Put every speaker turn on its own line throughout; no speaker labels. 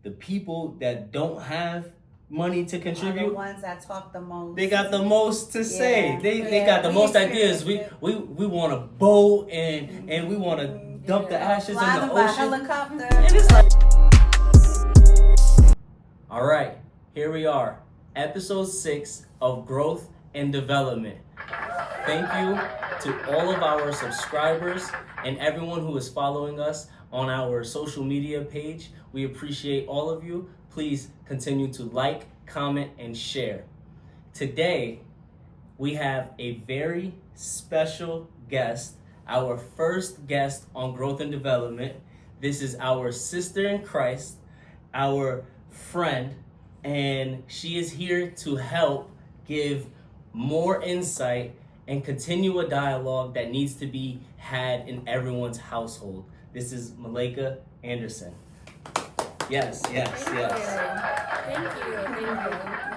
the people that don't have money to contribute,
the ones that talk the most.
They got the most to say. They got the
we
most ideas. We want to boat and we want to dump the ashes
fly
in the
by
ocean.
Helicopter.
And it's like, all right, here we are, episode 6 of Growth and Development. Thank you to all of our subscribers and everyone who is following us on our social media page. We appreciate all of you. Please continue to like, comment, and share. Today, we have a very special guest, our first guest on Growth and Development. This is our sister in Christ, our friend, and she is here to help give more insight and continue a dialogue that needs to be had in everyone's household. This is Melaka Anderson. Yes.
Thank you.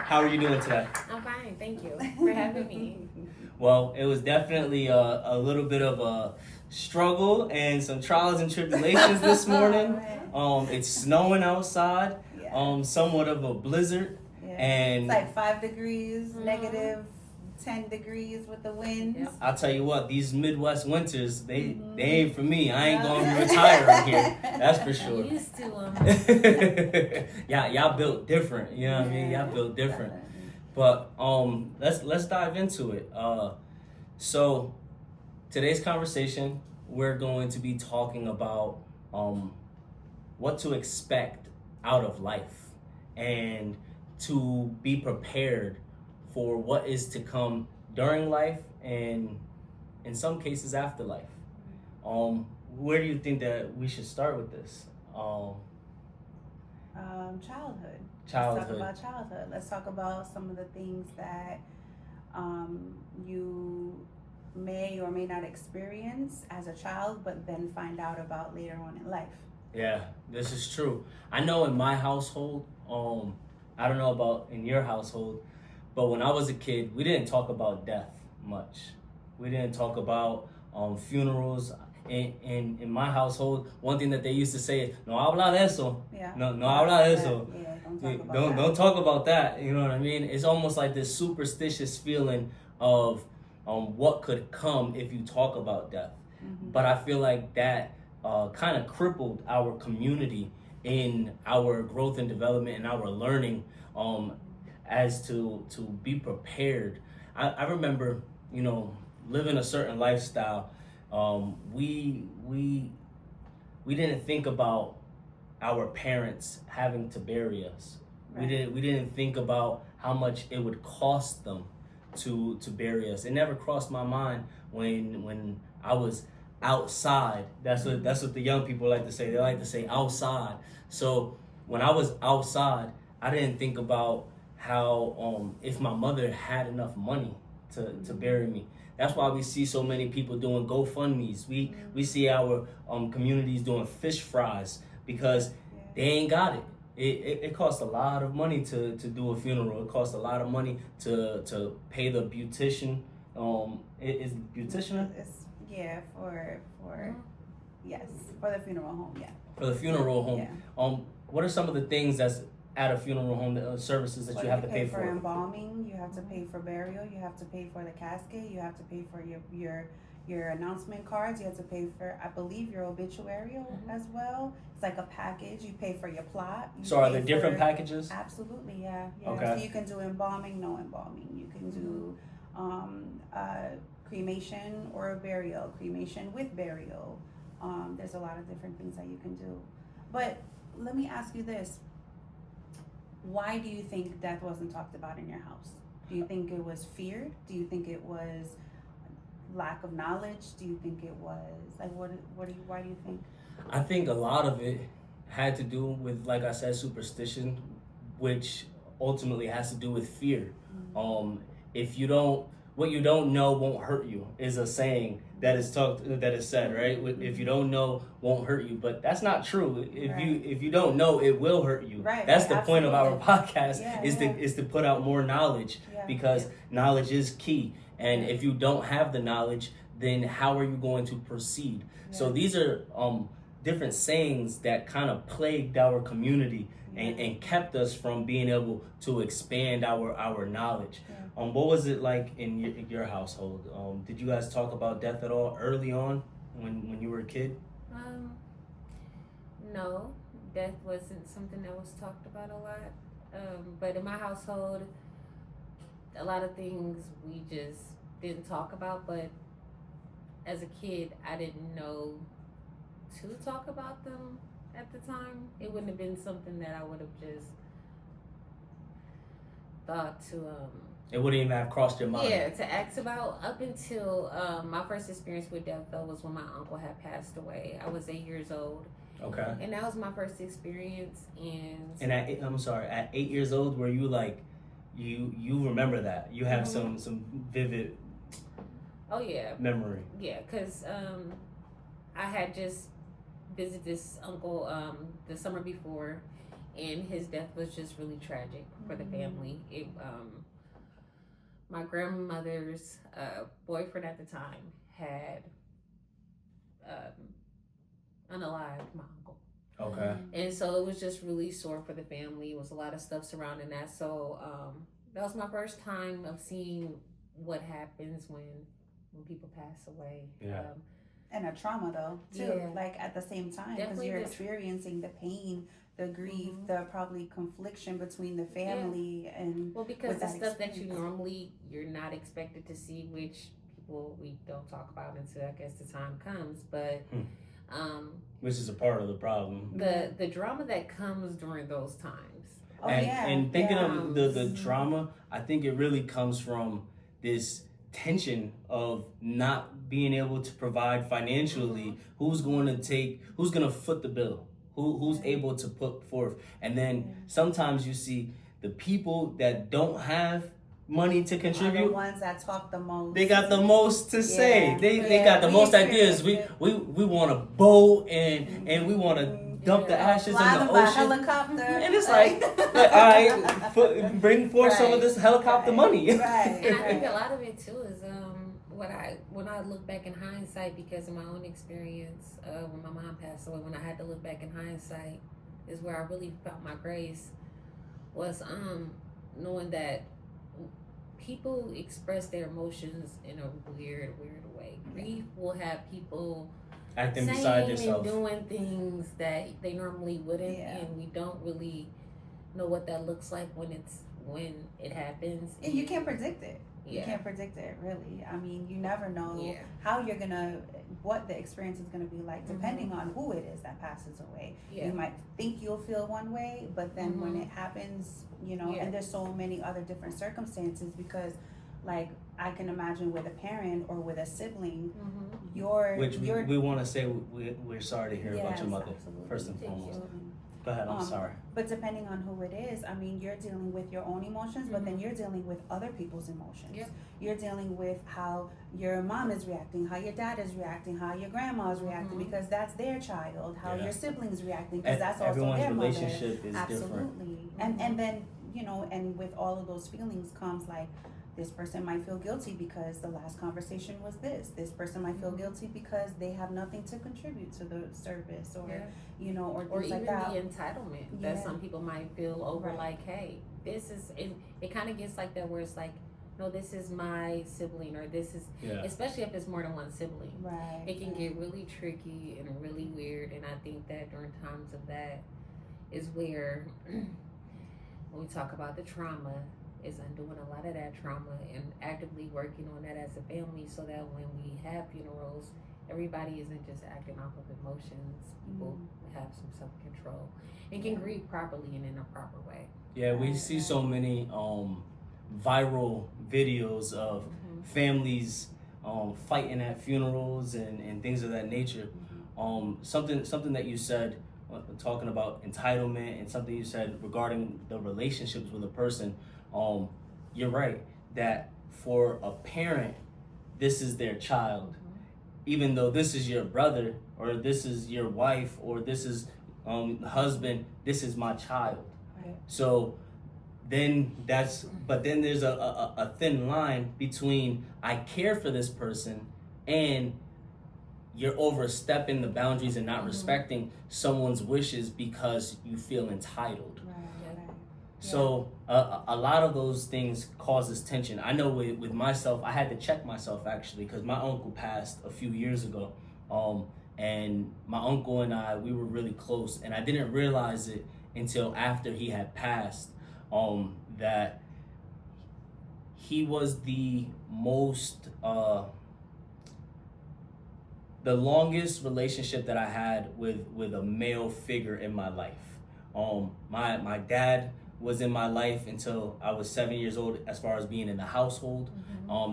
How are you doing today?
I'm fine, thank you for having me.
Well, it was definitely a little bit of a struggle and some trials and tribulations this morning. It's snowing outside, somewhat of a blizzard.
Yeah.
And
it's like 5 degrees, negative 10 degrees with the winds.
Yep.
I'll tell you what, these Midwest winters, they ain't for me. I ain't going to retire right here. That's for sure.
I'm used to them.
Y'all built different. You know what I mean? Y'all built different. But let's dive into it. So today's conversation, we're going to be talking about what to expect out of life and to be prepared for what is to come during life and in some cases after life. Where do you think that we should start with this?
Childhood. Let's
Childhood.
talk about childhood. Let's talk about some of the things that you may or may not experience as a child, but then find out about later on in life.
Yeah, this is true. I know in my household, I don't know about in your household, but when I was a kid, we didn't talk about death much. We didn't talk about funerals. In my household, one thing that they used to say is, no habla de eso.
Yeah.
No habla de eso.
Yeah,
Don't talk about that. You know what I mean? It's almost like this superstitious feeling of what could come if you talk about death.
Mm-hmm.
But I feel like that kind of crippled our community in our growth and development and our learning as to be prepared. I remember, living a certain lifestyle. We didn't think about our parents having to bury us.
Right.
We didn't think about how much it would cost them to bury us. It never crossed my mind when I was outside. That's what the young people like to say. They like to say outside. So when I was outside, I didn't think about how if my mother had enough money to bury me. That's why we see so many people doing GoFundMes. We see our communities doing fish fries because they ain't got it. It costs a lot of money to do a funeral. It costs a lot of money to pay the beautician. Is beautician?
For the funeral home. Yeah.
For the funeral home.
Yeah.
What are some of the things that's at a funeral home, services that you have to pay for?
Embalming, you have to pay for burial, you have to pay for the casket, you have to pay for your announcement cards, you have to pay for, I believe, your obituary as well. It's like a package. You pay for your plot.
So are there different packages?
Absolutely, yeah.
Okay.
So you can do embalming, no embalming. You can do cremation or burial, cremation with burial. There's a lot of different things that you can do. But let me ask you this. Why do you think death wasn't talked about in your house? Do you think it was feared? Do you think it was lack of knowledge? Do you think it was like why do you think?
I think a lot of it had to do with, like I said, superstition, which ultimately has to do with fear. What you don't know won't hurt you is a saying that is said, right? If you don't know, won't hurt you, but that's not true. If you don't know, it will hurt you.
Right.
That's the point of our podcast is to put out more knowledge because knowledge is key. And if you don't have the knowledge, then how are you going to proceed? So these are different sayings that kind of plagued our community and kept us from being able to expand our knowledge. What was it like in your household? Did you guys talk about death at all early on when you were a kid?
No, death wasn't something that was talked about a lot. But in my household, a lot of things we just didn't talk about. But as a kid, I didn't know to talk about them at the time. It wouldn't have been something that I would have just thought to
It wouldn't even have crossed your mind.
yeah, to ask about. Up until my first experience with death, though, was when my uncle had passed away. I was 8 years old.
Okay.
And that was my first experience. And
at 8 years old, were you like, you remember that? You have some vivid
oh yeah,
memory.
yeah, because I had just visited this uncle the summer before, and his death was just really tragic for the family. It my grandmother's boyfriend at the time had unalived my uncle.
Okay.
And so it was just really sore for the family. It was a lot of stuff surrounding that. So that was my first time of seeing what happens when people pass away.
Yeah.
And a trauma though too,
Yeah.
like at the same time, because
Definitely
you're
the-
experiencing the pain, the grief, the probably confliction between the family and
Well, because
with
the
that
stuff that
experience.
you're not expected to see, which people we don't talk about until I guess the time comes. But
Which is a part of the problem.
the drama that comes during those times.
Oh,
And thinking
yeah.
of the drama, I think it really comes from this tension of not being able to provide financially. Who's going to foot the bill? Who's able to put forth? And then sometimes you see the people that don't have money to
Are the
contribute.
ones that talk the most.
They got the most to say.
Yeah.
They got the
We
most ideas.
experienced
We want to boat and we want to dump the ashes in
fly
the
them by
ocean.
helicopter.
And it's like all right, bring forth some of this helicopter money.
Right.
And I think a lot of it too is when I look back in hindsight, because of my own experience when my mom passed away, when I had to look back in hindsight, is where I really felt my grace. Was knowing that people express their emotions in a weird way. Grief will have people
Acting
saying
beside
and
yourself.
doing things that they normally wouldn't,
Yeah.
and we don't really know what that looks like when it happens.
And you can't predict it. You
Yeah.
can't predict it, really. I mean, you never know
Yeah.
how what the experience is gonna be like, depending on who it is that passes away.
Yeah.
You might think you'll feel one way, but then when it happens,
Yeah.
and there's so many other different circumstances, because like I can imagine with a parent or with a sibling,
Which we want to say we're sorry to hear about
Yes,
your mother,
absolutely.
first and
Thank you.
foremost. Go ahead, I'm sorry.
But depending on who it is, I mean, you're dealing with your own emotions, but then you're dealing with other people's emotions.
Yeah.
You're dealing with how your mom is reacting, how your dad is reacting, how your grandma is reacting, because that's their child, how
Yeah.
your siblings reacting, because
And
that's also
everyone's
their mother.
relationship is different.
Absolutely. And then, and with all of those feelings comes like, this person might feel guilty because the last conversation was this. This person might feel guilty because they have nothing to contribute to the service, or or things
or even
like that.
the entitlement that
Yeah.
some people might feel over,
Right.
like, hey, this is it kind of gets like that where it's like, no, this is my sibling, or this is,
Yeah.
especially if it's more than one sibling.
Right.
It can get really tricky and really weird, and I think that during times of that is where when we talk about the trauma, is undoing a lot of that trauma and actively working on that as a family, so that when we have funerals, everybody isn't just acting off of emotions. People have some self-control and can grieve properly and in a proper way.
Yeah, we see so many viral videos of families fighting at funerals and things of that nature. Something that you said, talking about entitlement, and something you said regarding the relationships with a person. You're right that for a parent, this is their child, even though this is your brother, or this is your wife, or this is husband. This is my child.
Right.
So then there's a thin line between I care for this person and you're overstepping the boundaries and not respecting someone's wishes because you feel entitled.
Right.
So a lot of those things causes tension. I know with myself, I had to check myself actually because my uncle passed a few years ago. And my uncle and I, we were really close, and I didn't realize it until after he had passed, that he was the most, the longest relationship that I had with a male figure in my life. My dad was in my life until I was 7 years old as far as being in the household.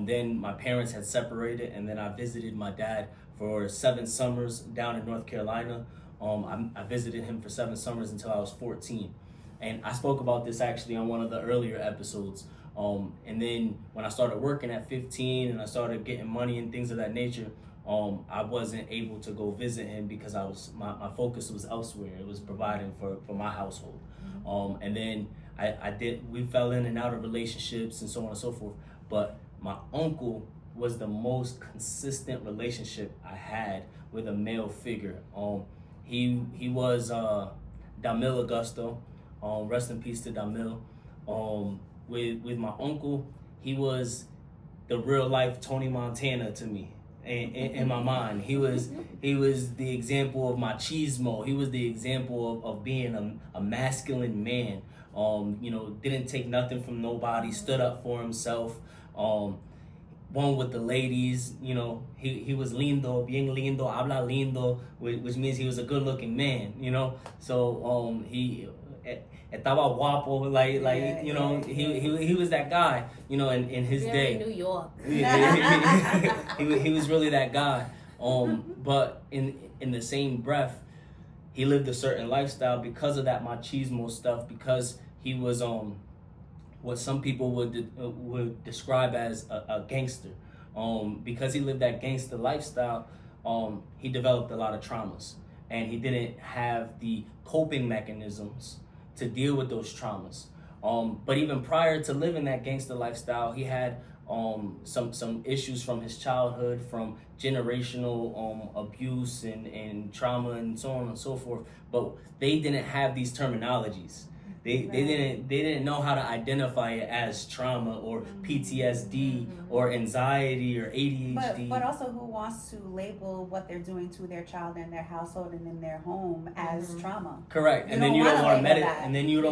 Then my parents had separated, and then I visited my dad for 7 summers down in North Carolina. I visited him for 7 summers until I was 14. And I spoke about this actually on one of the earlier episodes. And then when I started working at 15 and I started getting money and things of that nature, I wasn't able to go visit him because my focus was elsewhere. It was providing for my household. And then we fell in and out of relationships and so on and so forth. But my uncle was the most consistent relationship I had with a male figure. He was Damil Augusto. Rest in peace to Damil. With my uncle, he was the real life Tony Montana to me. In my mind, he was the example of machismo. He was the example of being a masculine man. Didn't take nothing from nobody. Stood up for himself. One with the ladies. He was lindo, bien lindo, habla lindo, which means he was a good-looking man. So he estaba guapo, he was that guy. In his day.
New York.
He was really that guy. But in the same breath, he lived a certain lifestyle because of that machismo stuff. Because he was what some people would describe as a gangster. Because he lived that gangster lifestyle, he developed a lot of traumas, and he didn't have the coping mechanisms to deal with those traumas. But even prior to living that gangster lifestyle, he had some issues from his childhood, from generational abuse and trauma and so on and so forth. But they didn't have these terminologies. They didn't know how to identify it as trauma or PTSD or anxiety or ADHD.
But also, who wants to label what they're doing to their child in their household and in their home as trauma?
Correct. And then you don't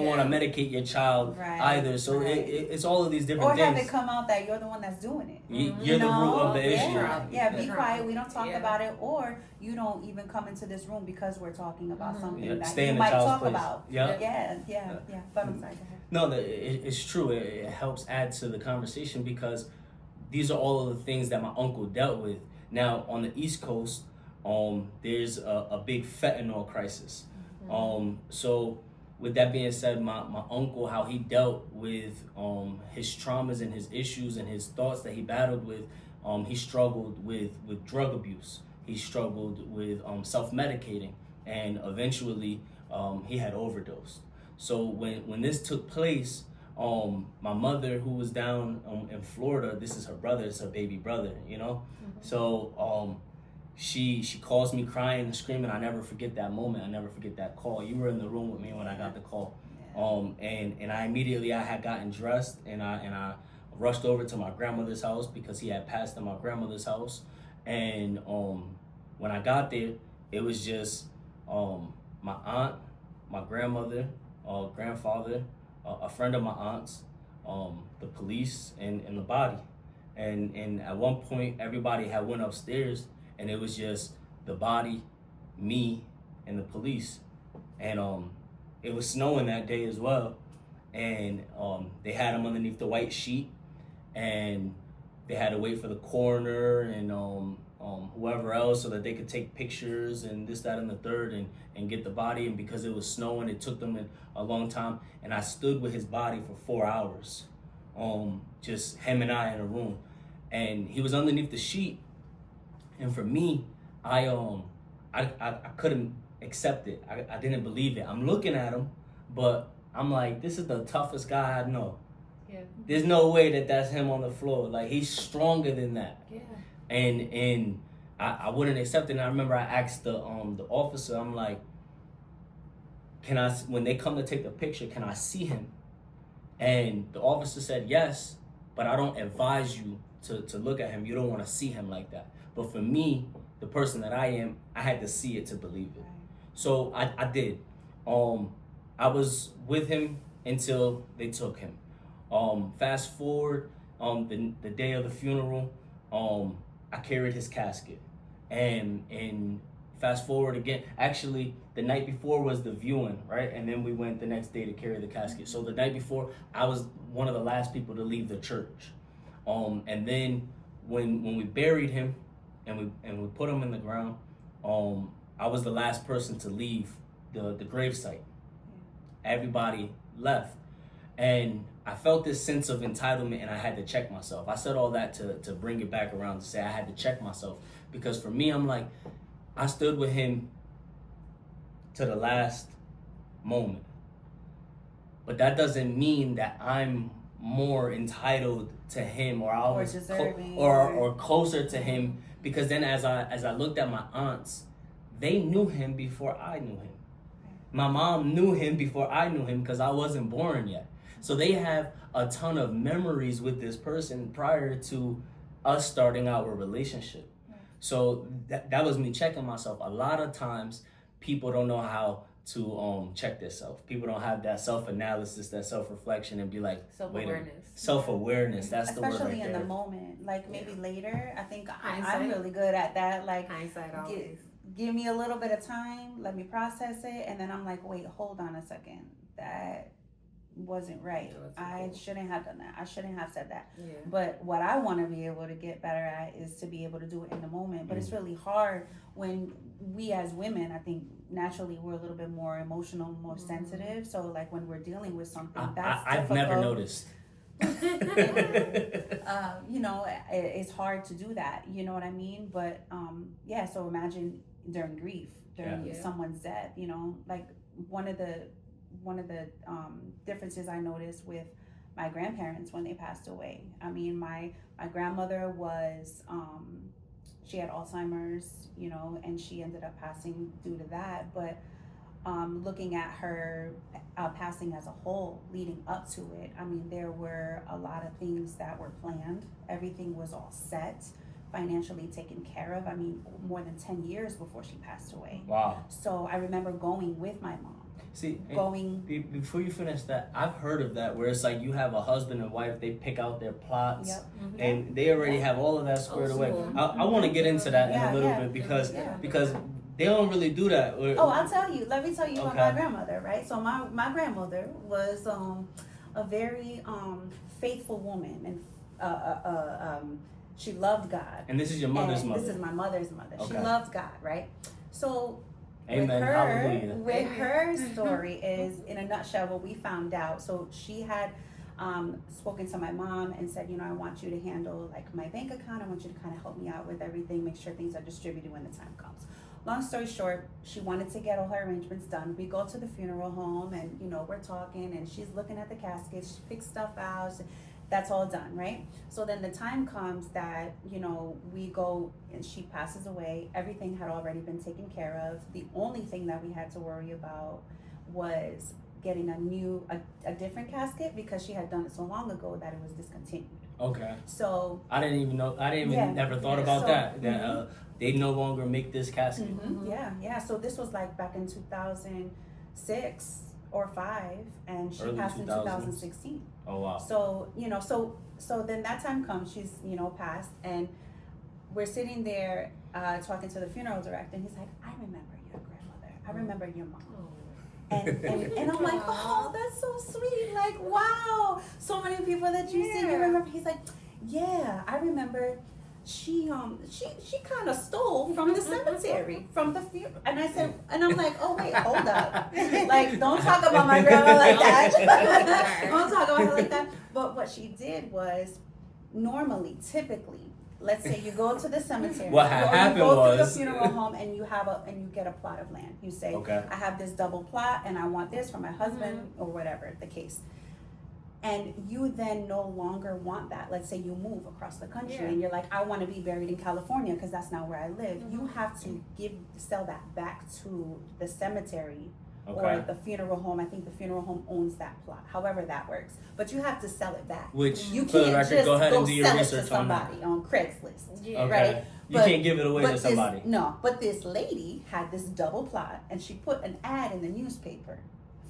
want to medicate your child either. So it's all of these different things.
Or have it come out that you're the one that's doing it.
You're the root of the issue.
Yeah, be quiet. We don't talk about it. Or you don't even come into this room because we're talking about something that you might talk about. Yeah. But I'm sorry, go ahead.
No, it's true. It helps add to the conversation because these are all of the things that my uncle dealt with. Now, on the East Coast, there's a big fentanyl crisis. So with that being said, my uncle, how he dealt with his traumas and his issues and his thoughts that he battled with, he struggled with drug abuse. He struggled with self-medicating, and eventually he had overdosed. So when this took place, my mother, who was down in Florida, this is her brother, it's her baby brother, So she calls me crying and screaming. I never forget that moment. I never forget that call. You were in the room with me when I got the call. And I immediately had gotten dressed and I rushed over to my grandmother's house because he had passed at my grandmother's house. And when I got there, it was just my aunt, my grandmother, grandfather, a friend of my aunt's, the police, and the body. And at one point, everybody had went upstairs, and it was just the body, me, and the police. And it was snowing that day as well. And they had him underneath the white sheet, and they had to wait for the coroner and whoever else so that they could take pictures and this, that, and the third and get the body. And because it was snowing, it took them a long time. And I stood with his body for 4 hours, just him and I in a room. And he was underneath the sheet. And for me, I couldn't accept it. I didn't believe it. I'm looking at him, but I'm like, this is the toughest guy I know.
Yeah.
There's no way that's him on the floor. Like, he's stronger than that.
Yeah.
And I wouldn't accept it. And I remember I asked the officer, I'm like, when they come to take the picture, can I see him? And the officer said, yes, but I don't advise you to look at him. You don't want to see him like that. But for me, the person that I am, I had to see it to believe it. So I did. I was with him until they took him. Fast forward, the day of the funeral, I carried his casket. And fast forward again, actually the night before was the viewing, right? And then we went the next day to carry the casket. So the night before, I was one of the last people to leave the church. And then when we buried him and we put him in the ground, I was the last person to leave the gravesite. Everybody left. And I felt this sense of entitlement, and I had to check myself. I said all that to bring it back around, to say I had to check myself. Because for me, I'm like, I stood with him to the last moment. But that doesn't mean that I'm more entitled to him, or I was
deserving,
or closer to him. Because then as I looked at my aunts, they knew him before I knew him. My mom knew him before I knew him because I wasn't born yet. So they have a ton of memories with this person prior to us starting our relationship. So that was me checking myself. A lot of times people don't know how to check themselves. People don't have that self-analysis, that self-reflection, and be like,
self-awareness.
Self-awareness, that's the word right there.
Especially in the moment. Like maybe later, I think I'm
Hindsight.
really good at that. Like
Hindsight always.
give me a little bit of time, let me process it, and then I'm like, wait, hold on a second. That wasn't right. I shouldn't have done that. I shouldn't have said that.
Yeah.
But what I want to be able to get better at is to be able to do it in the moment. But it's really hard when we as women, I think naturally we're a little bit more emotional, more sensitive. So like when we're dealing with something that's
I've never noticed.
You know, it's hard to do that. You know what I mean? But yeah. So imagine during grief, during someone's death. You know, like one of the differences I noticed with my grandparents when they passed away. I mean, my grandmother was, she had Alzheimer's, you know, and she ended up passing due to that. But looking at her passing as a whole leading up to it, I mean, there were a lot of things that were planned. Everything was all set, financially taken care of. I mean, more than 10 years before she passed away.
Wow.
So I remember going with my mom.
See, before you finish that, I've heard of that where it's like you have a husband and wife, they pick out their plots, and they already have all of that squared away. I want to get into that in a little bit because they don't really do that.
I'll tell you. Let me tell you about my grandmother, right? So my grandmother was a very faithful woman, and she loved God.
And this is your mother's mother.
This is my mother's mother.
Okay.
She loved God, right? So
Amen.
With her story is, in a nutshell, what we found out. So she had spoken to my mom and said, you know, I want you to handle like my bank account. I want you to kind of help me out with everything, make sure things are distributed when the time comes. Long story short, she wanted to get all her arrangements done. We go to the funeral home and, you know, we're talking and she's looking at the casket. She picks stuff out. That's all done, right? So then the time comes that, you know, we go and she passes away. Everything had already been taken care of. The only thing that we had to worry about was getting a different casket because she had done it so long ago that it was discontinued.
Okay.
So
I didn't even know. I didn't even never thought about that. That they no longer make this casket.
Yeah. So this was like back in 2006 or 5, and she passed in 2016.
Oh wow.
So you know, so then that time comes. She's, you know, passed, and we're sitting there talking to the funeral director, and he's like, "I remember your grandmother. I remember your mom." And I'm like, oh, that's so sweet. Like, wow, so many people that you see, you remember. He's like, yeah, I remember. She kind of stole from the cemetery, from the funeral. And I said, and I'm like, oh wait, hold up, like don't talk about my grandma like that. Don't talk about her like that. But what she did was, typically, let's say you go to the cemetery,
what happened
you go
was
to the funeral home and you get a plot of land. You say, I have this double plot and I want this for my husband or whatever the case. and you then no longer want that. Let's say you move across the country
Yeah.
and you're like, I want to be buried in California because that's not where I live.
Mhm.
You have to sell that back to the cemetery
Okay.
or the funeral home. I think the funeral home owns that plot. However that works, but you have to sell it back.
Which,
You
for the
can't
record,
just
go ahead and do your
sell it
research
to
on that.
somebody on Craigslist.
Yeah.
Okay.
Right?
You
But-
can't give it away to
But
somebody.
but this lady had this double plot, and she put an ad in the newspaper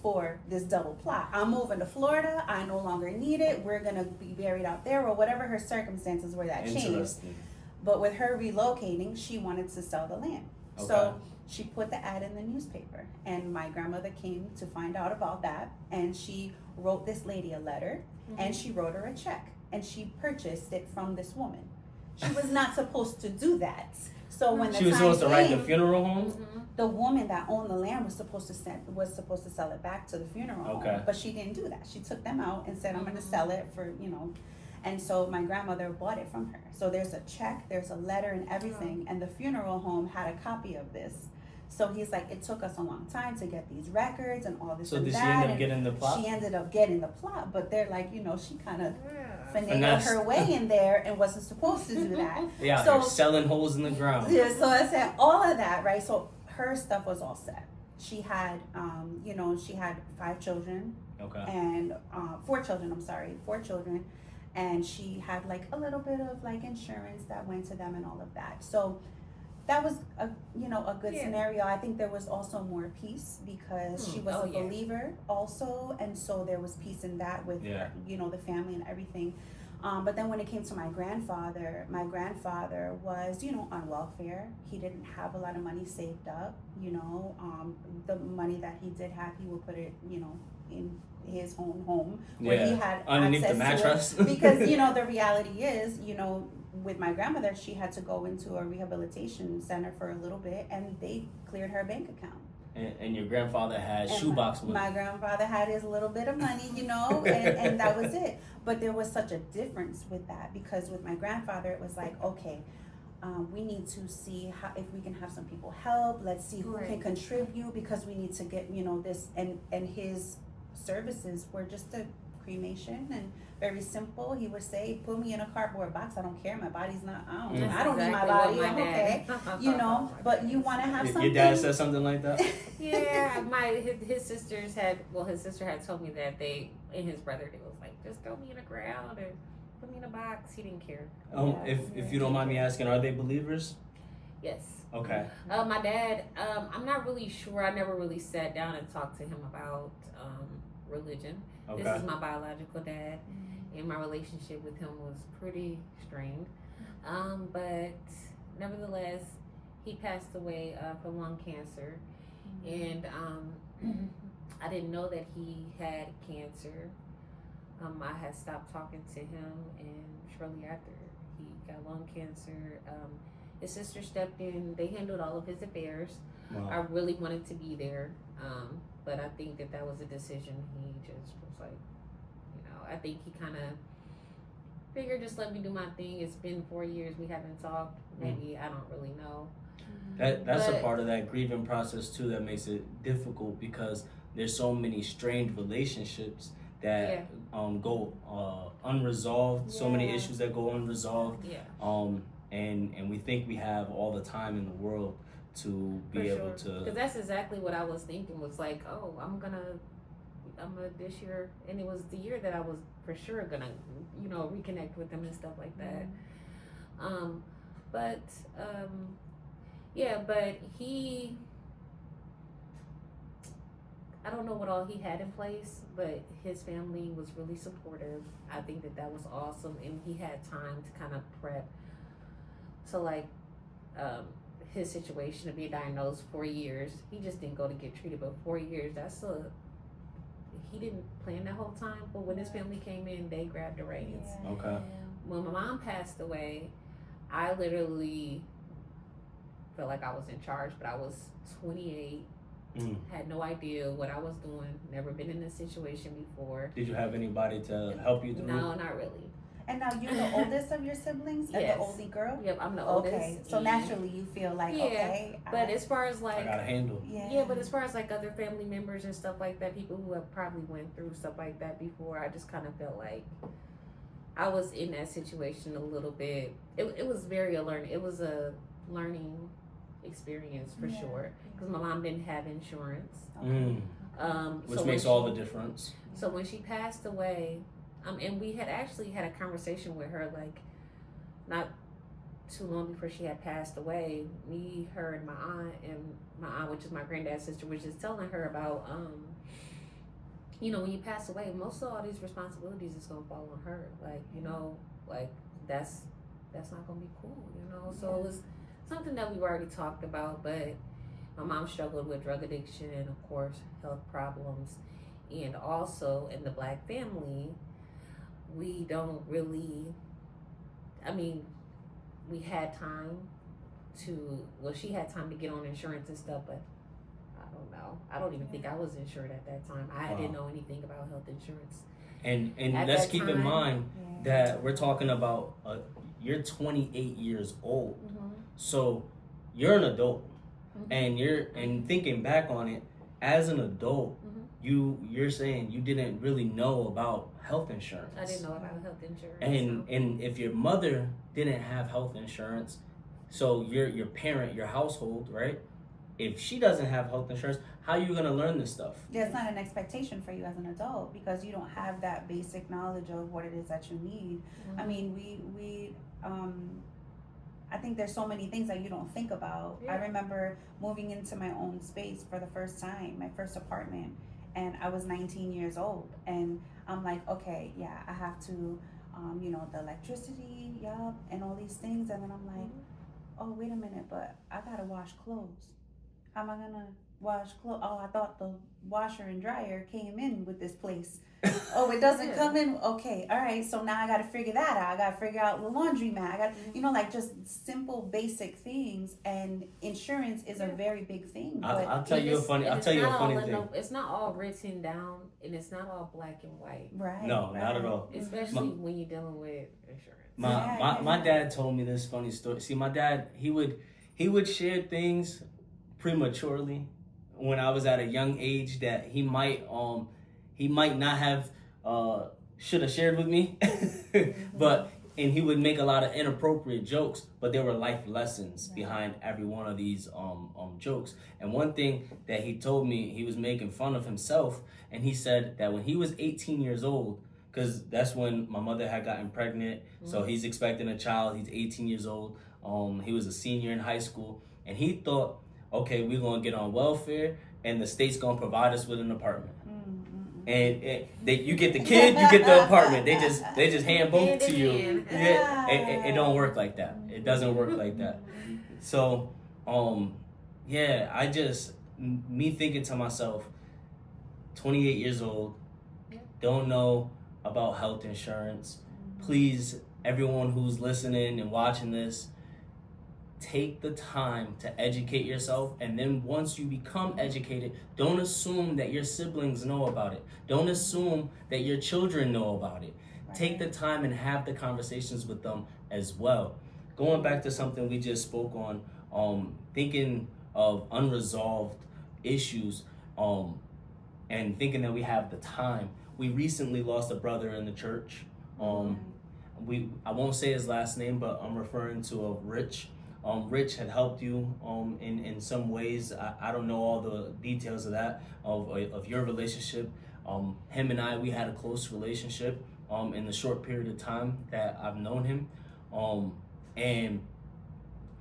for this double plot. I'm moving to Florida. I no longer need it. We're gonna be buried out there, or whatever her circumstances were that changed.
Interesting.
But with her relocating, she wanted to sell the land.
Okay.
So she put the ad in the newspaper, and my grandmother came to find out about that, and she wrote this lady a letter, and she wrote her a check, and she purchased it from this woman. She was not supposed to do that. So when the
She was
time
supposed to write the
came,
funeral home?
Mhm.
the woman that owned the land was supposed to sell it back to the funeral home.
Okay.
But she didn't do that. She took them out and said, I'm going to sell it for, and so my grandmother bought it from her. So there's a check, there's a letter and everything, and the funeral home had a copy of this. So he's like, it took us a long time to get these records and all this
So
and
did she
that.
end up
and
getting the plot?
She ended up getting the plot, but they're like, she kind of
Yeah.
finagled
Finessed.
her way in there and wasn't supposed to do that.
Yeah,
So-
they're selling holes in the ground.
Yeah, so I said all of that, right? So her stuff was all set. She had, she had 5 children
Okay.
and 4 children. I'm sorry, 4 children, and she had like a little bit of like insurance that went to them and all of that. So that was a good
Yeah.
scenario. I think there was also more peace because she was
Oh,
a
yeah.
believer also, and so there was peace in that with
Yeah.
the family and everything. But then when it came to my grandfather was, on welfare. He didn't have a lot of money saved up, the money that he did have, he would put it, in his own home where he had
Underneath the
access to
mattress.
it. Because, the reality is, with my grandmother, she had to go into a rehabilitation center for a little bit, and they cleared her bank account.
And your grandfather had
And
shoebox money.
My grandfather had his little bit of money, and that was it. But there was such a difference with that, because with my grandfather, it was like, okay, we need to see if we can have some people help. Let's see who can
Right.
contribute, because we need to get, this. And his services were just a cremation and very simple. He would say, put me in a cardboard box. I don't care. My body's not, I don't need my body. I'm okay. But you want to have something.
Your dad said something like that?
Yeah, his sisters his sister had told me that and his brother, they was like, just throw me in the ground or put me in a box. He didn't care.
If you don't mind me asking, are they believers?
Yes.
Okay.
My dad, I'm not really sure. I never really sat down and talked to him about religion.
Okay.
This is my biological dad, and my relationship with him was pretty strained. But nevertheless, he passed away from lung cancer, and I didn't know that he had cancer. I had stopped talking to him, and shortly after he got lung cancer, his sister stepped in. They handled all of his affairs.
Wow.
I really wanted to be there, but I think that was a decision he just was like, I think he kind of figured, just let me do my thing. It's been 4 years, we haven't talked. Maybe I don't really know.
That's a part of that grieving process too that makes it difficult, because there's so many strained relationships that go unresolved. So many
Yeah.
issues that go unresolved.
Yeah.
And we think we have all the time in the world to be able
Because
to.
that's exactly what I was thinking. Was like, oh, I'm gonna this year, and it was the year that I was for sure gonna, reconnect with him and stuff like that. But he, I don't know what all he had in place, but his family was really supportive. I think that was awesome, and he had time to kind of prep to like his situation to be diagnosed 4 years. He just didn't go to get treated, but 4 years, he didn't plan that whole time. But when his family came in, they grabbed the reins.
Okay.
When my mom passed away, I literally felt like I was in charge, but I was 28, had no idea what I was doing, never been in this situation before.
Did you have anybody to help you through?
No, not really.
And now you're the oldest of your siblings and the
Yes.
only girl?
Yep, I'm the oldest.
Okay, so
and-
naturally you feel like,
Yeah,
okay.
But as far as
I
like,
got a handle.
yeah, but as far as like other family members and stuff like that, people who have probably went through stuff like that before, I just kind of felt like I was in that situation a little bit. It was very it was a learning experience for
Yeah.
sure, because my mom didn't have insurance.
Which
So
makes
when
all
she-
the difference.
So when she passed away, and we had actually had a conversation with her, like not too long before she had passed away. Me, her, and my aunt, which is my granddad's sister, was just telling her about, when you pass away, most of all these responsibilities is gonna fall on her. Like, like that's not gonna be cool, So it was something that we've already talked about, but my mom struggled with drug addiction and, of course, health problems. And also in the Black family, we don't really, we had time she had time to get on insurance and stuff, but I don't know. I don't even think I was insured at that time. I didn't know anything about health insurance.
And
At
let's
that
keep in
time,
mind that we're talking about you're 28 years old, so you're an adult, and thinking back on it, as an adult, you're saying you didn't really know about health insurance.
I didn't know about health insurance.
And if your mother didn't have health insurance, so your parent, your household, right? If she doesn't have health insurance, how are you gonna learn this stuff?
There's not an expectation for you as an adult because you don't have that basic knowledge of what it is that you need. I mean, we I think there's so many things that you don't think about.
Yeah.
I remember moving into my own space for the first time, my first apartment, and I was 19 years old, and I'm like, okay, yeah, I have to, the electricity, and all these things, and then I'm like, oh, wait a minute, but I gotta wash clothes. How am I gonna wash clothes? Oh, I thought the washer and dryer came in with this place. Oh, it doesn't come in. Okay, all right. So now I got to figure that out. I got to figure out the laundromat. I got, like just simple, basic things. And insurance is a very big thing.
I'll tell you a funny thing.
It's not all written down, and it's not all black and white.
Right.
No, not at all.
Especially when you're dealing with insurance.
My dad told me this funny story. See, my dad, he would share things prematurely when I was at a young age that he might not have should have shared with me. And he would make a lot of inappropriate jokes, but there were life lessons behind every one of these jokes. And one thing that he told me, he was making fun of himself, and he said that when he was 18 years old, because that's when my mother had gotten pregnant, so he's expecting a child, he's 18 years old, he was a senior in high school, and he thought, okay, we're gonna get on welfare, and the state's gonna provide us with an apartment. And you get the kid, you get the apartment. They just hand both to you. Yeah, it don't work like that. It doesn't work like that. So, me thinking to myself, 28 years old, don't know about health insurance. Please, everyone who's listening and watching this, take the time to educate yourself, and then once you become educated, don't assume that your siblings know about it. Don't assume that your children know about it. Right. Take the time and have the conversations with them as well. Going back to something we just spoke on, thinking of unresolved issues, and thinking that we have the time. We recently lost a brother in the church. I won't say his last name, but I'm referring to Rich. Rich had helped you in some ways. I don't know all the details of that, of your relationship. Him and I, we had a close relationship in the short period of time that I've known him. And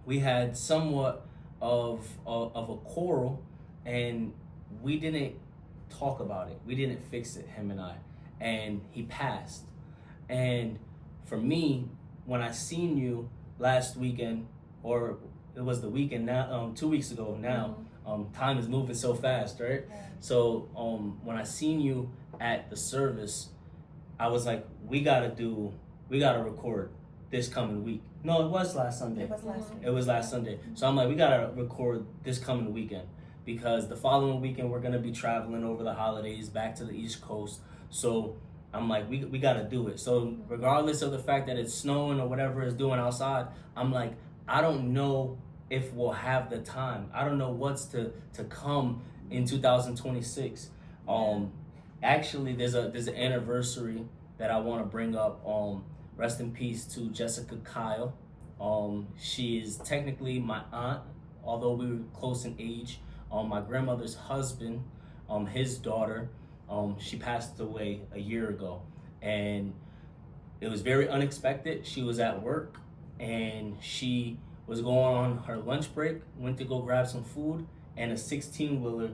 we had somewhat of a quarrel, and we didn't talk about it. We didn't fix it, him and I. And he passed. And for me, when I seen you last weekend, or it was the weekend now, 2 weeks ago now. Time is moving so fast, right? So when I seen you at the service, I was like, we gotta record this coming week. No, it was last Sunday. It was last Sunday. So I'm like, we gotta record this coming weekend, because the following weekend we're gonna be traveling over the holidays back to the East Coast. So I'm like, we gotta do it. So regardless of the fact that it's snowing or whatever it's doing outside, I'm like, I don't know if we'll have the time. I don't know what's to come in 2026. Actually, there's an anniversary that I want to bring up. Rest in peace to Jessica Kyle. She is technically my aunt, although we were close in age. My grandmother's husband, his daughter, she passed away a year ago, and it was very unexpected. She was at work, and she was going on her lunch break, went to go grab some food, and a 16-wheeler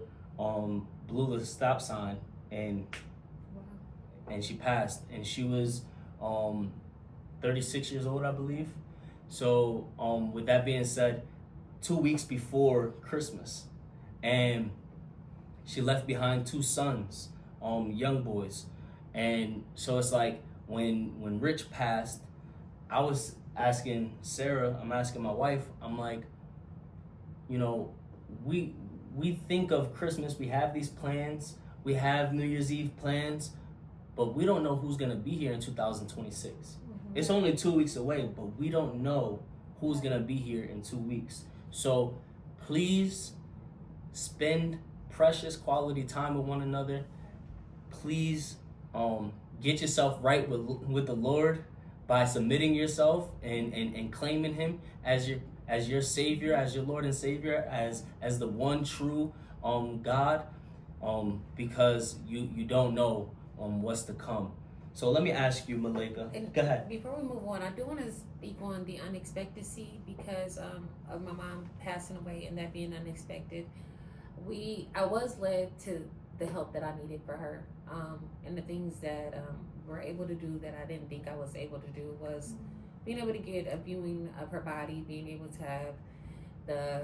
blew the stop sign, and she passed. And she was 36 years old, I believe. So with that being said, 2 weeks before Christmas, and she left behind 2 sons, young boys. And so it's like when Rich passed, I was asking Sarah, I'm asking my wife, I'm like, you know, we think of Christmas, we have these plans, we have New Year's Eve plans, but we don't know who's gonna be here in 2026. It's only 2 weeks away, but we don't know who's gonna be here in 2 weeks. So please spend precious quality time with one another. Please get yourself right with the Lord by submitting yourself and claiming Him as your Savior, as your Lord and Savior, as the one true God, because you don't know what's to come. So let me ask you, Melaka. Go ahead.
Before we move on, I do want to speak on the unexpectancy because of my mom passing away and that being unexpected. I was led to the help that I needed for her, and the things that we're able to do that I didn't think I was able to do was being able to get a viewing of her body, being able to have the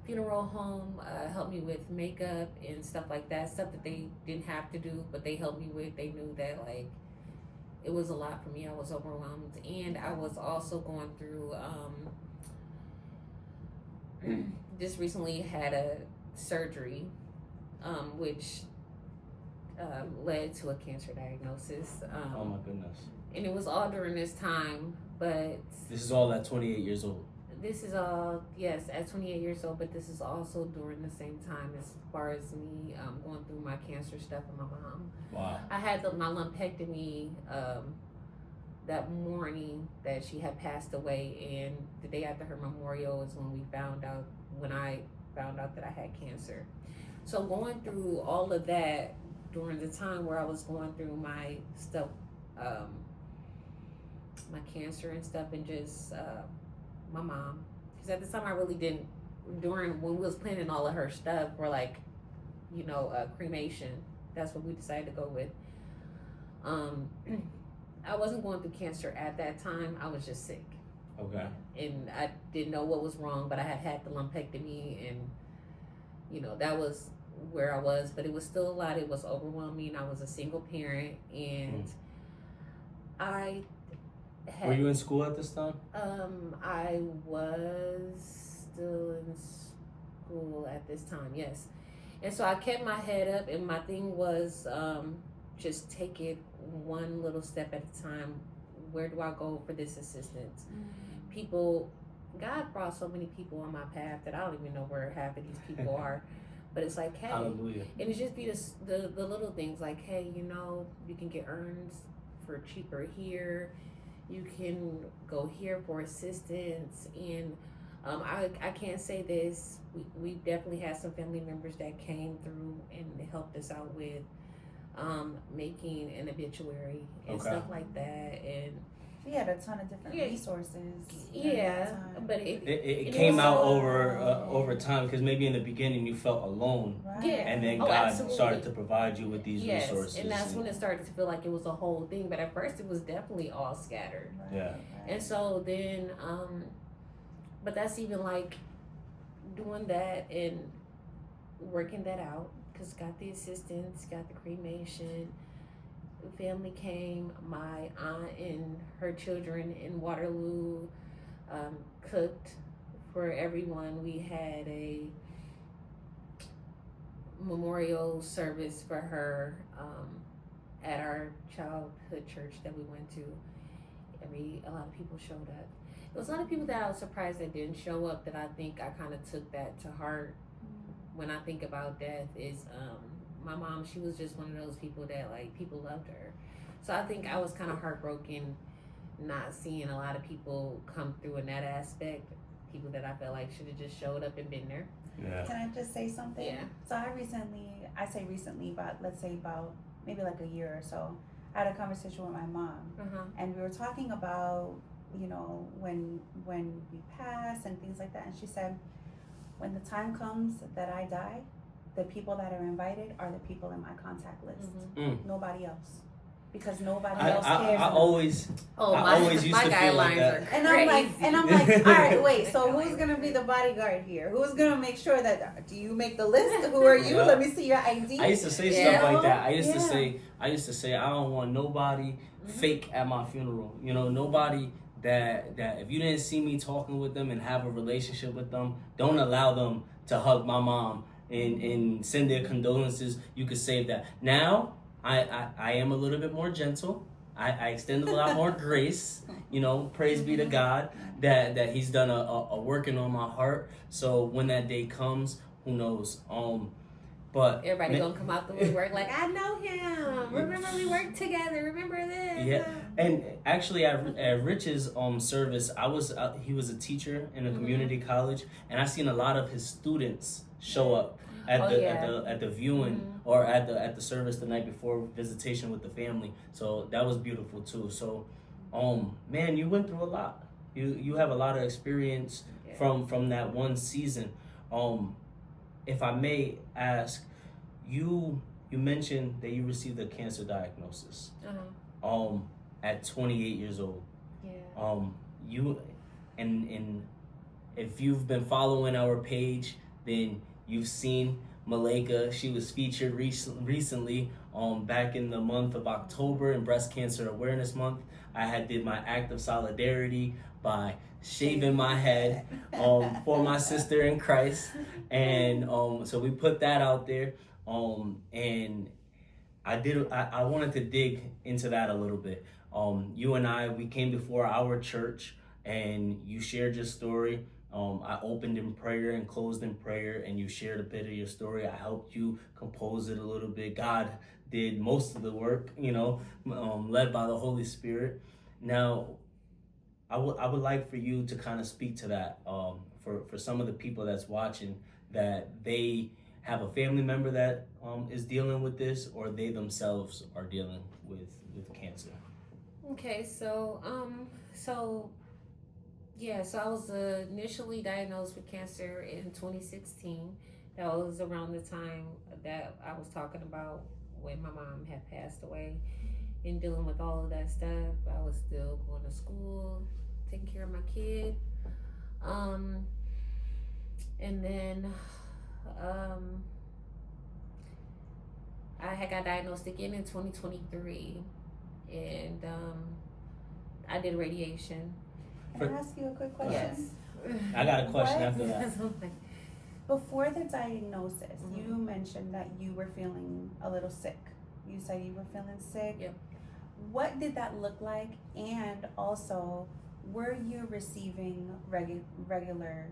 funeral home help me with makeup and stuff like that, stuff that they didn't have to do, but they helped me with. They knew that like it was a lot for me. I was overwhelmed, and I was also going through just recently had a surgery, which led to a cancer diagnosis.
Oh my goodness.
And it was all during this time, but
this is all at 28 years old.
This is all, yes, at 28 years old, but this is also during the same time as far as me going through my cancer stuff with my mom.
Wow.
I had my lumpectomy that morning that she had passed away, and the day after her memorial is when I found out that I had cancer. So going through all of that during the time where I was going through my stuff, my cancer and stuff, and just my mom, because at the time I really didn't, when we was planning all of her stuff for like, cremation, that's what we decided to go with. I wasn't going through cancer at that time, I was just sick.
Okay.
And I didn't know what was wrong, but I had the lumpectomy, and that was where I was, but it was still a lot. It was overwhelming. I was a single parent, and
Were you in school at this time?
I was still in school at this time, yes. And so I kept my head up, and my thing was just take it one little step at a time. Where do I go for this assistance? God brought so many people on my path that I don't even know where half of these people are. But it's like, hey,
Hallelujah.
And it's just be the little things like, hey, you can get urns for cheaper here. You can go here for assistance. And I can't say this. We definitely had some family members that came through and helped us out with making an obituary and stuff like that. And
we had a ton of different resources.
Yeah, but
it came out over time, because maybe in the beginning you felt alone,
Right.
Yeah,
and then God
absolutely.
started to provide you with these resources.
And that's when it started to feel like it was a whole thing. But at first, it was definitely all scattered.
Right.
Yeah.
And so then, but that's even like doing that and working that out, because got the assistance, got the cremation. Family came, my aunt and her children in Waterloo cooked for everyone. We had a memorial service for her at our childhood church that we went to, a lot of people showed up. There was a lot of people that I was surprised that didn't show up, that I think I kind of took that to heart. When I think about death is my mom, she was just one of those people that like people loved her. So I think I was kind of heartbroken not seeing a lot of people come through in that aspect. People that I felt like should have just showed up and been there.
Yeah.
Can I just say something?
Yeah.
So let's say about maybe like a year or so, I had a conversation with my mom, and we were talking about, you know, when we pass and things like that, and she said, when the time comes that I die, the people that are invited are the people in my contact list. Nobody else. Because nobody else cares.
I always used to feel like that.
And I'm like, all right, wait. So who's gonna be the bodyguard here? Who's gonna make sure that? Do you make the list? Who are you?
Yeah.
Let me see your ID.
I used to say stuff like that. I used to say I don't want nobody fake at my funeral. You know, nobody that if you didn't see me talking with them and have a relationship with them, don't allow them to hug my mom and send their condolences. You could save that. Now I am a little bit more gentle. I extend a lot more grace. You know, praise be to God that He's done a working on my heart. So when that day comes, who knows? But
everybody gonna come out the woodwork like, I know him. Remember we worked together. Remember this?
Yeah. And actually, at Rich's service, he was a teacher in a community college, and I seen a lot of his students show up at the viewing or at the service the night before visitation with the family. So that was beautiful too. So, man, you went through a lot. You have a lot of experience from that one season. If I may ask, you mentioned that you received a cancer diagnosis. At 28 years old.
Yeah.
You and if you've been following our page, then you've seen Melaka. She was featured recently back in the month of October in Breast Cancer Awareness Month. I did my act of solidarity by shaving my head for my sister in Christ, and so we put that out there, and I wanted to dig into that a little bit. You and we came before our church, and you shared your story. I opened in prayer and closed in prayer, and you shared a bit of your story. I helped you compose it a little bit. God did most of the work, you know, led by the Holy Spirit. Now, I would like for you to kind of speak to that for some of the people that's watching, that they have a family member that is dealing with this, or they themselves are dealing with cancer.
Okay, so I was initially diagnosed with cancer in 2016. That was around the time that I was talking about when my mom had passed away. And dealing with all of that stuff, I was still going to school, taking care of my kid. And then I had got diagnosed again in 2023, and I did radiation.
Can I ask you a quick question?
Yes.
I got a question after that.
Before the diagnosis, you mentioned that you were feeling a little sick. You said you were feeling sick.
Yep.
What did that look like? And also, were you receiving regular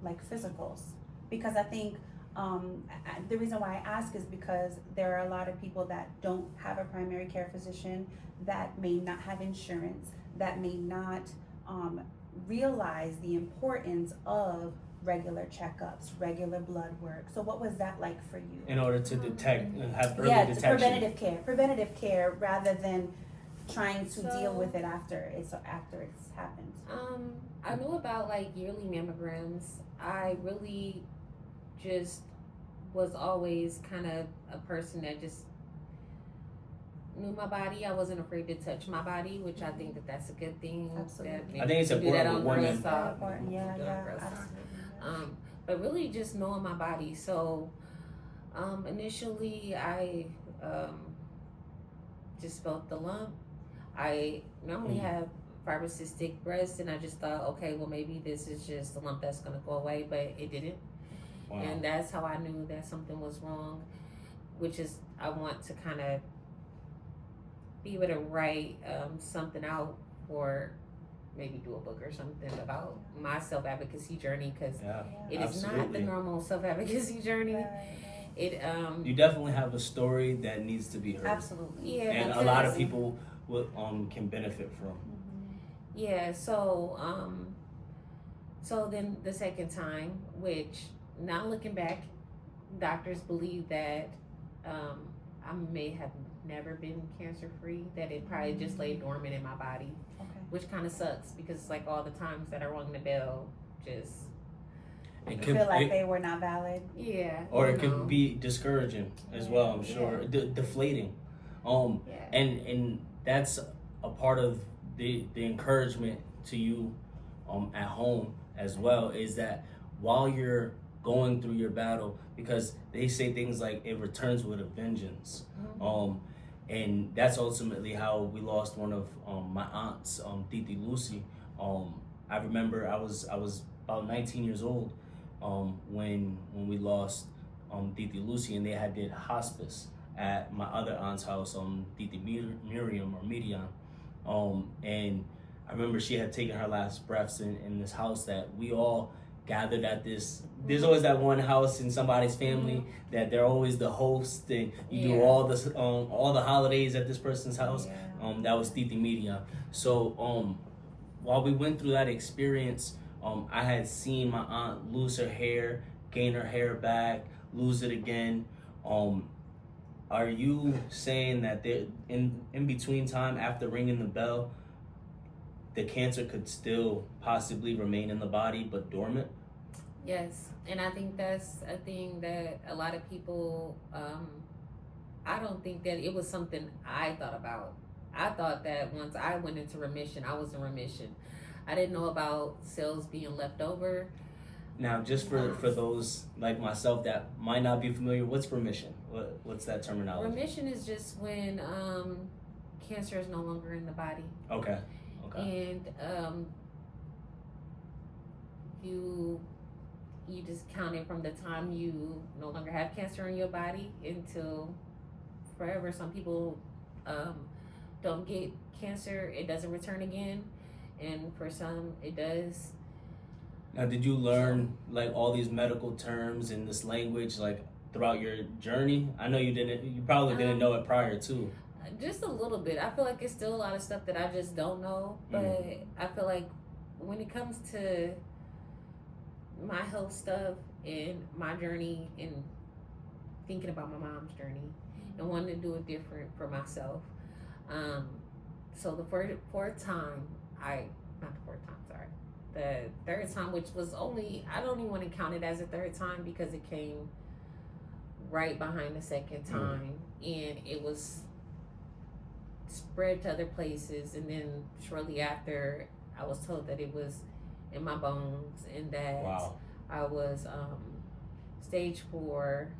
like physicals? Because I think the reason why I ask is because there are a lot of people that don't have a primary care physician, that may not have insurance, that may not realize the importance of regular checkups, regular blood work. So what was that like for you?
In order to detect and have early detection.
Preventative care rather than trying to deal with it after it's happened.
I knew about like yearly mammograms. I really just was always kind of a person that just knew my body. I wasn't afraid to touch my body, which I think that's a good thing.
Absolutely.
I think it's important with women.
Important. Yeah, absolutely.
But really just knowing my body. So initially I just felt the lump. I normally have fibrocystic breasts, and I just thought, okay, well maybe this is just a lump that's gonna go away, but it didn't. Wow. And that's how I knew that something was wrong, which is I want to kind of be able to write something out, or maybe do a book or something about my self-advocacy journey, because
Yeah,
it is not the
absolutely.
normal self-advocacy journey. It
You definitely have a story that needs to be heard.
Absolutely.
Yeah,
And a lot of
because-
people will can benefit from.
Yeah, so then the second time, which now looking back, doctors believe that I may have never been cancer free, that it probably just lay dormant in my body,
Okay.
which kind of sucks, because it's like all the times that I rung the bell, just
It
You
could,
feel like
it-
they were not valid.
yeah,
or
you
it could
know.
be discouraging as well. I'm
Yeah.
sure deflating.
Yeah.
And that's a part of the encouragement to you at home as well, is that while you're going through your battle, because they say things like it returns with a vengeance. And that's ultimately how we lost one of my aunts, Titi Lucy. I remember I was about 19 years old when we lost Titi Lucy, and they had did hospice at my other aunt's house, Titi Miriam or Midian. And I remember she had taken her last breaths in this house that we all gathered at this. There's always that one house in somebody's family that they're always the host, and you do
Yeah.
all the holidays at this person's house.
Yeah.
That was Titi Media. So while we went through that experience, I had seen my aunt lose her hair, gain her hair back, lose it again. Are you saying that there in between time after ringing the bell, the cancer could still possibly remain in the body but dormant?
Yes, and I think that's a thing that a lot of people, I don't think that it was something I thought about. I thought that once I went into remission, I was in remission. I didn't know about cells being left over.
Now, just for those like myself that might not be familiar, what's remission? What's that terminology?
Remission is just when cancer is no longer in the body.
Okay.
And you just count it from the time you no longer have cancer in your body until forever. Some people don't get cancer, it doesn't return again, and for some it does.
Now, did you learn like all these medical terms and this language like throughout your journey? I know you didn't. You probably didn't know it prior to.
Just a little bit. I feel like it's still a lot of stuff that I just don't know, but I feel like when it comes to my health stuff and my journey and thinking about my mom's journey and wanting to do it different for myself. So the fourth time, the third time, which was only, I don't even want to count it as a third time because it came right behind the second time, and it was spread to other places, and then shortly after I was told that it was in my bones and that I was stage 4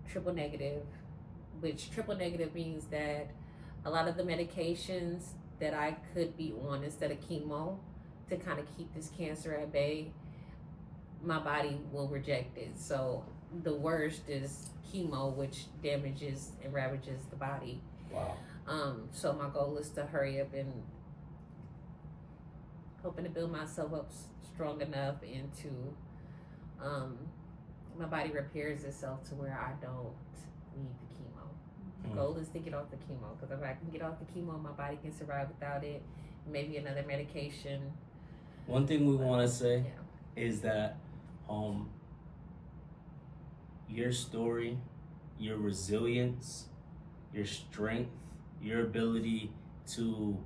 triple negative, which triple negative means that a lot of the medications that I could be on instead of chemo to kind of keep this cancer at bay, my body will reject it. So the worst is chemo, which damages and ravages the body. So my goal is to hurry up and hoping to build myself up strong enough into my body repairs itself to where I don't need the chemo. The goal is to get off the chemo, because if I can get off the chemo, my body can survive without it. Maybe another medication.
One thing we want to say is that your story, your resilience, your strength, your ability to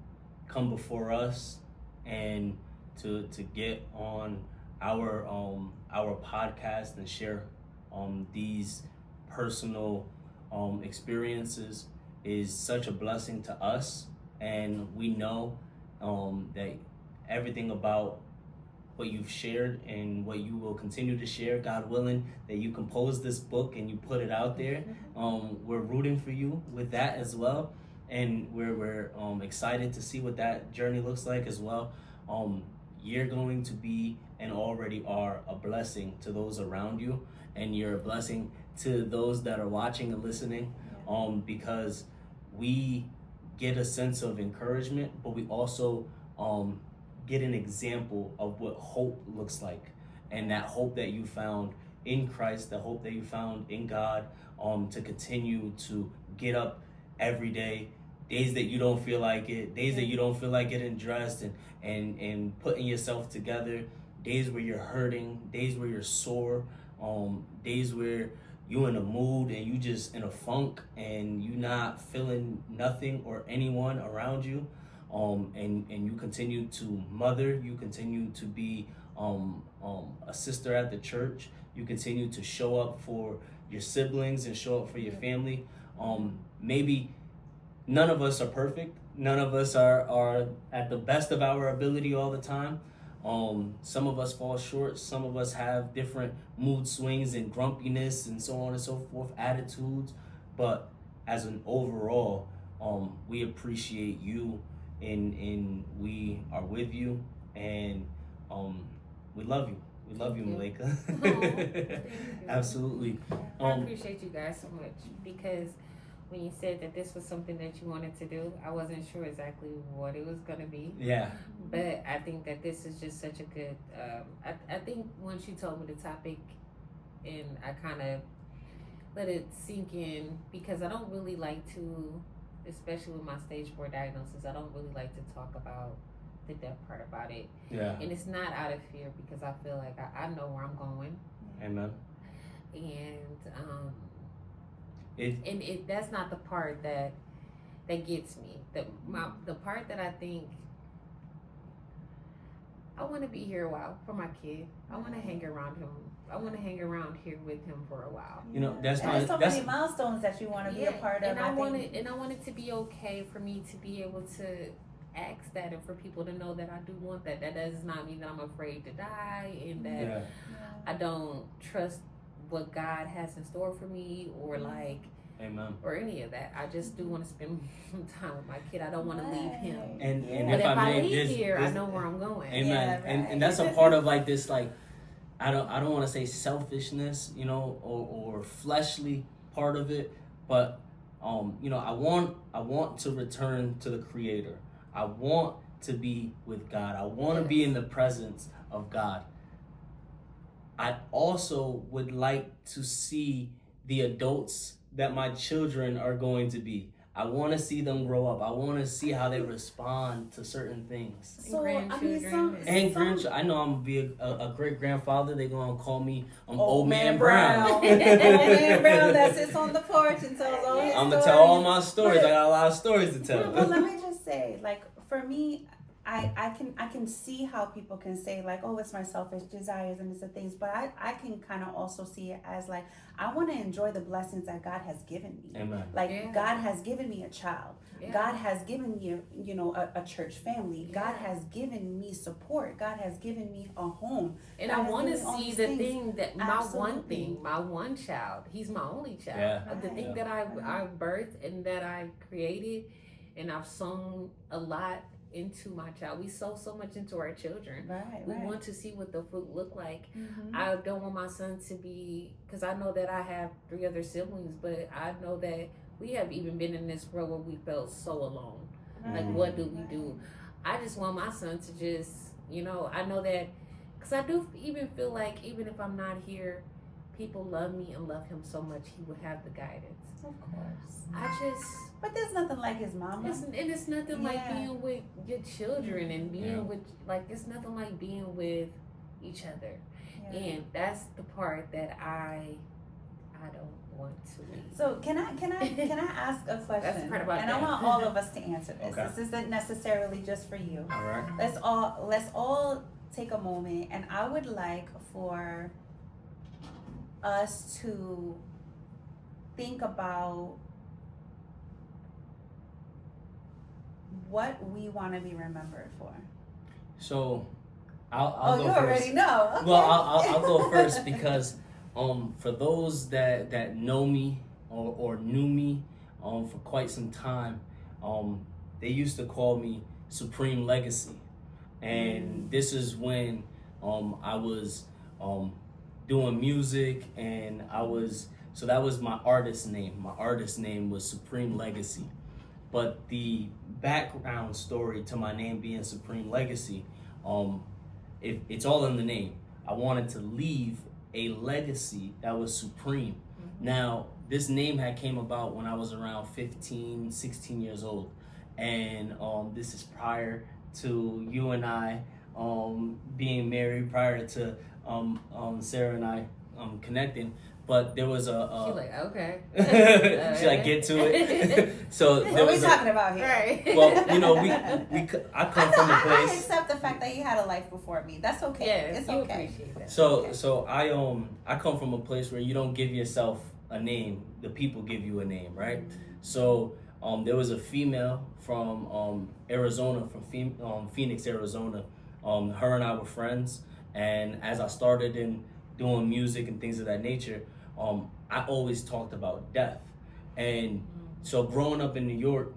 come before us and to get on our podcast and share these personal experiences is such a blessing to us, and we know that everything about what you've shared and what you will continue to share, God willing, that you compose this book and you put it out there. We're rooting for you with that as well, and we're excited to see what that journey looks like as well. You're going to be and already are a blessing to those around you, and you're a blessing to those that are watching and listening, because we get a sense of encouragement, but we also get an example of what hope looks like, and that hope that you found in Christ, the hope that you found in God, to continue to get up every day, days that you don't feel like it, days that you don't feel like getting dressed and putting yourself together, days where you're hurting, days where you're sore, days where you in a mood and you just in a funk and you not feeling nothing or anyone around you, and you continue to mother, you continue to be a sister at the church, you continue to show up for your siblings and show up for your family. Maybe none of us are perfect, none of us are at the best of our ability all the time. Some of us fall short, some of us have different mood swings and grumpiness and so on and so forth, attitudes, but as an overall, we appreciate you and we are with you, and we love you. We love you, Melaka. Absolutely.
I appreciate you guys so much, because when you said that this was something that you wanted to do, I wasn't sure exactly what it was going to be.
Yeah.
But I think that this is just such a good, I think once you told me the topic and I kind of let it sink in, because I don't really like to, especially with my stage 4 diagnosis, I don't really like to talk about the death part about it.
Yeah.
And it's not out of fear, because I feel like I know where I'm going.
Amen.
And that's not the part that gets me. The part that I think, I want to be here a while for my kid. I want to hang around him. I want to hang around here with him for a while.
You know,
there's so many milestones that you want to be a part of.
And I want it to be okay for me to be able to ask that, and for people to know that I do want that. That does not mean that I'm afraid to die, and that I don't trust what God has in store for me, or like,
Amen,
or any of that. I just do want to spend some time with my kid. I don't want to leave him.
And
but if I leave here, I know where I'm going.
Amen.
Yeah, right.
And that's a part of like this, like, I don't want to say selfishness, you know, or fleshly part of it, but you know, I want to return to the Creator. I want to be with God. I want to be in the presence of God. I also would like to see the adults that my children are going to be. I want to see them grow up. I want to see how they respond to certain things.
So,
And grandchildren. I know I'm going to be a great grandfather. They're going to call me Old Man
Brown.
Brown.
Old Man Brown that sits on the porch and tells all his stories.
I'm going to tell all my stories. I got a lot of stories to tell.
But let me just say, like, for me, I can see how people can say, like, oh, it's my selfish desires and it's the things, but I can kind of also see it as, like, I want to enjoy the blessings that God has given me.
Amen.
Like, God has given me a child. God has given me, you know, a church family. God has given me support. God has given me a home.
And
God
I want to see the thing that
Absolutely.
my one child, he's my only child.
Yeah.
The thing that I birthed and that I created, and I've sown a lot into my child. We sow so much into our children. We want to see what the fruit look like.
Mm-hmm.
I don't want my son to be, because I know that I have 3 other siblings, but I know that we have even been in this world where we felt so alone. Like, what do we do? I just want my son to just, you know, I know that, because I do even feel like even if I'm not here, people love me and love him so much, he would have the guidance.
Of course. But there's nothing like his mama.
It's nothing like being with your children and being with, like, it's nothing like being with each other. Yeah. And that's the part that I don't want to leave.
So can I ask a question?
That's the part about
and
that.
I want all of us to answer this.
Okay.
This isn't necessarily just for you.
All right.
Let's all take a moment, and I would like for us to think about what we want to be remembered for.
So, I'll go
you
first.
Already know. Okay.
Well, I'll go first because for those that know me or knew me for quite some time, they used to call me Supreme Legacy, and this is when I was doing music and I was So that was my artist name. My artist name was Supreme Legacy. But the background story to my name being Supreme Legacy, it's all in the name. I wanted to leave a legacy that was supreme. Now, this name had came about when I was around 15, 16 years old. And this is prior to you and I being married, prior to Sarah and I connecting. But there was a
She's like, okay.
Should I get to it? So
What are we talking about here?
Right.
well, you know, I come from a
I
place.
accept the fact that you had a life before me. That's okay.
Yes,
It's
you
okay.
appreciate that.
So I come from a place where you don't give yourself a name, the people give you a name, right? So there was a female from Arizona, from Phoenix, Arizona. Her and I were friends, and as I started in doing music and things of that nature, I always talked about death. And so growing up in New York,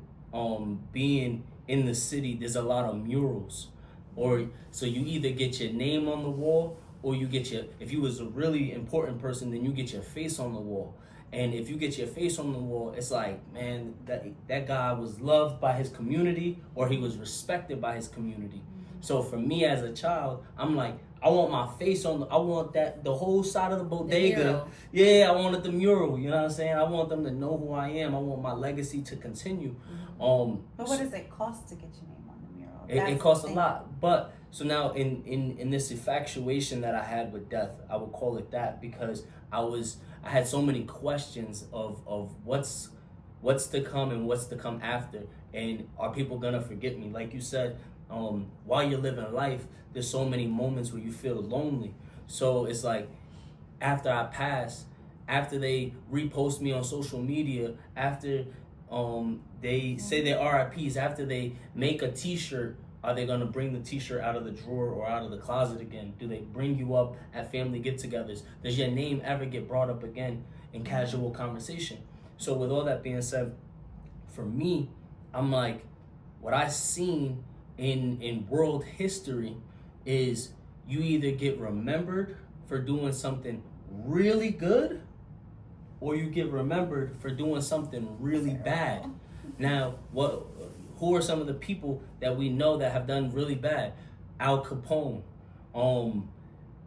being in the city, there's a lot of murals. Or so you either get your name on the wall, or you get if you was a really important person, then you get your face on the wall. And if you get your face on the wall, it's like, man, that guy was loved by his community, or he was respected by his community. So for me as a child, I'm like, I want my face on I want the whole side of the bodega. Yeah, I wanted the mural, you know what I'm saying? I want them to know who I am. I want my legacy to continue.
But what does it cost to get your name on the mural?
It costs a lot. But so now in this infatuation that I had with death, I would call it that, because I had so many questions of what's to come and what's to come after, and are people gonna forget me? Like you said, while you're living life, there's so many moments where you feel lonely. So it's like, after I pass, after they repost me on social media, after they say their RIPs, after they make a t-shirt, are they gonna bring the t-shirt out of the drawer or out of the closet again? Do they bring you up at family get-togethers? Does your name ever get brought up again in casual conversation? So with all that being said, for me, I'm like, what I seen in world history is you either get remembered for doing something really good, or you get remembered for doing something really bad. Now, who are some of the people that we know that have done really bad? Al Capone,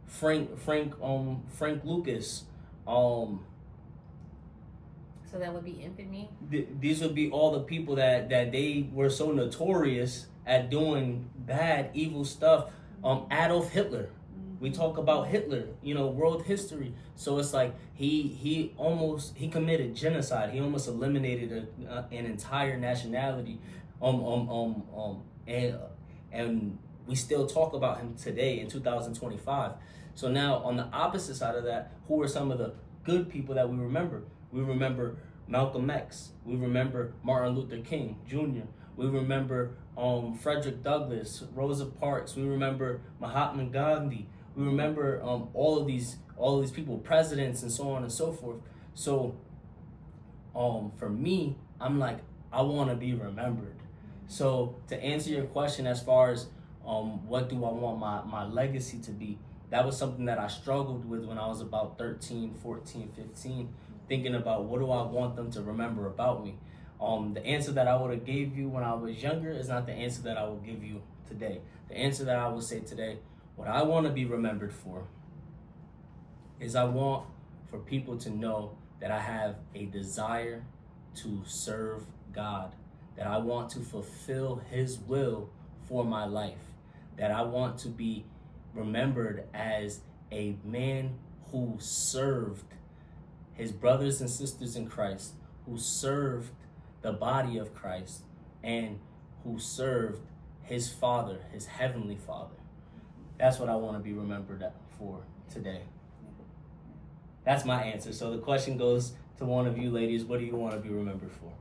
Frank Lucas.
So that would be infamy.
These would be all the people that they were so notorious at doing bad, evil stuff. Adolf Hitler. We talk about Hitler, world history. So it's like he committed genocide. He almost eliminated an entire nationality. And we still talk about him today in 2025. So now on the opposite side of that, who are some of the good people that we remember? We remember Malcolm X. We remember Martin Luther King Jr. We remember Frederick Douglass, Rosa Parks. We remember Mahatma Gandhi. We remember all of these people, presidents, and so on and so forth. So for me, I'm like, I want to be remembered. So to answer your question, as far as what do I want my legacy to be, that was something that I struggled with when I was about 13, 14, 15, thinking about what do I want them to remember about me. The answer that I would have gave you when I was younger is not the answer that I will give you today. The answer that I will say today, what I want to be remembered for, is I want for people to know that I have a desire to serve God, that I want to fulfill His will for my life, that I want to be remembered as a man who served his brothers and sisters in Christ, who served the body of Christ, and who served his Father, his Heavenly Father. That's what I want to be remembered for today. That's my answer. So the question goes to one of you ladies, what do you want to be remembered for?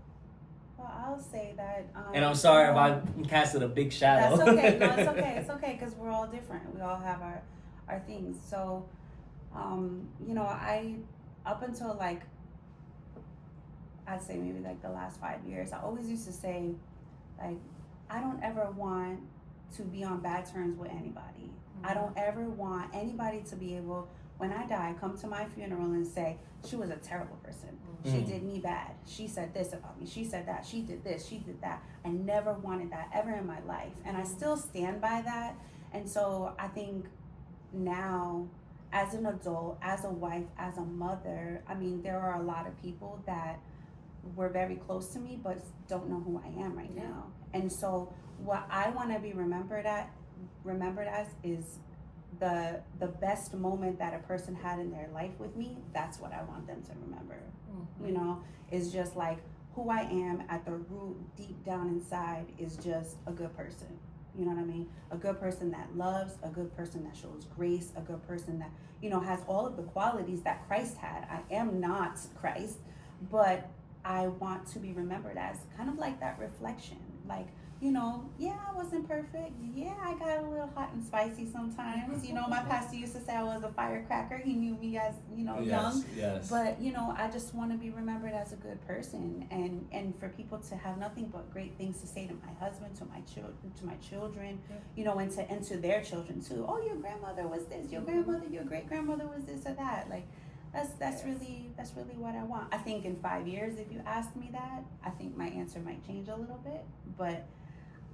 Well, I'll say that.
And I'm sorry if I casted a big shadow.
That's okay. No, it's okay. It's okay, because we're all different. We all have our things. So, I, up until I'd say maybe the last 5 years, I always used to say, I don't ever want to be on bad terms with anybody. I don't ever want anybody to be able when I die, come to my funeral and say, she was a terrible person. She did me bad. She said this about me. She said that. She did this. She did that. I never wanted that ever in my life. And I still stand by that. And so I think now, as an adult, as a wife, as a mother, I mean, there are a lot of people that were very close to me but don't know who I am right now. And so what I want to be remembered as is the best moment that a person had in their life with me. That's what I want them to remember. You know, is just like who I am at the root, deep down inside, is just a good person. You know what I mean? A good person that loves, a good person that shows grace, a good person that, you know, has all of the qualities that Christ had. I am not Christ, but I want to be remembered as kind of like that reflection. Like, you know, yeah, I wasn't perfect. Yeah, I got a little hot and spicy sometimes. You know, my pastor used to say I was a firecracker. He knew me as, you know, young.
Yes.
But, you know, I just want to be remembered as a good person, and for people to have nothing but great things to say to my husband, to my children, you know, and to their children too. Oh, your grandmother was this. Your grandmother, your great grandmother was this or that. Like, that's really what I want. I think in 5 years, if you asked me that, I think my answer might change a little bit, but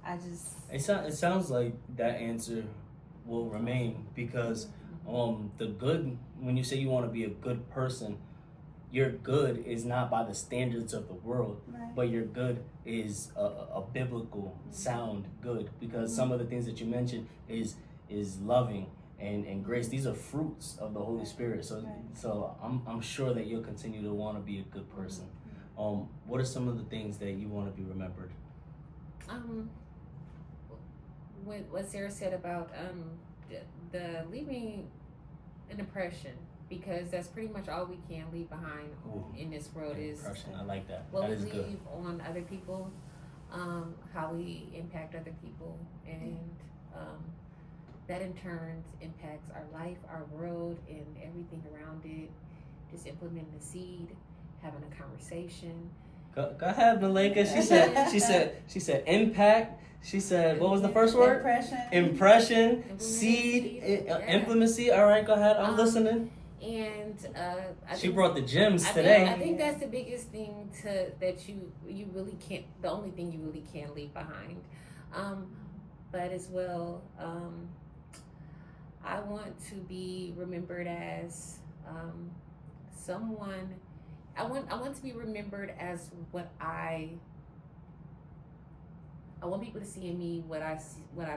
I just...
It sounds like that answer will remain, because the good, when you say you want to be a good person, your good is not by the standards of the world,
Right.
but your good is a biblical sound good, because some of the things that you mentioned is loving and grace. These are fruits of the Holy Spirit. So so I'm sure that you'll continue to want to be a good person. What are some of the things that you want to be remembered?
What Sarah said about the leaving an impression, because that's pretty much all we can leave behind in this world is
impression. I like that.
What
That
we
is
leave
good.
on other people, how we impact other people, and that in turn impacts our life, our world, and everything around it. Just implementing the seed, having a conversation.
Go ahead, Melaka. She said impact. She said, what was the first word? Impression, seed, implement seed. All right, go ahead. I'm listening.
And
she brought the gems today.
I think that's the biggest thing that you really can't. The only thing you really can leave behind. But as well, I want to be remembered as someone. I want to be remembered as what I want people to see in me, what I've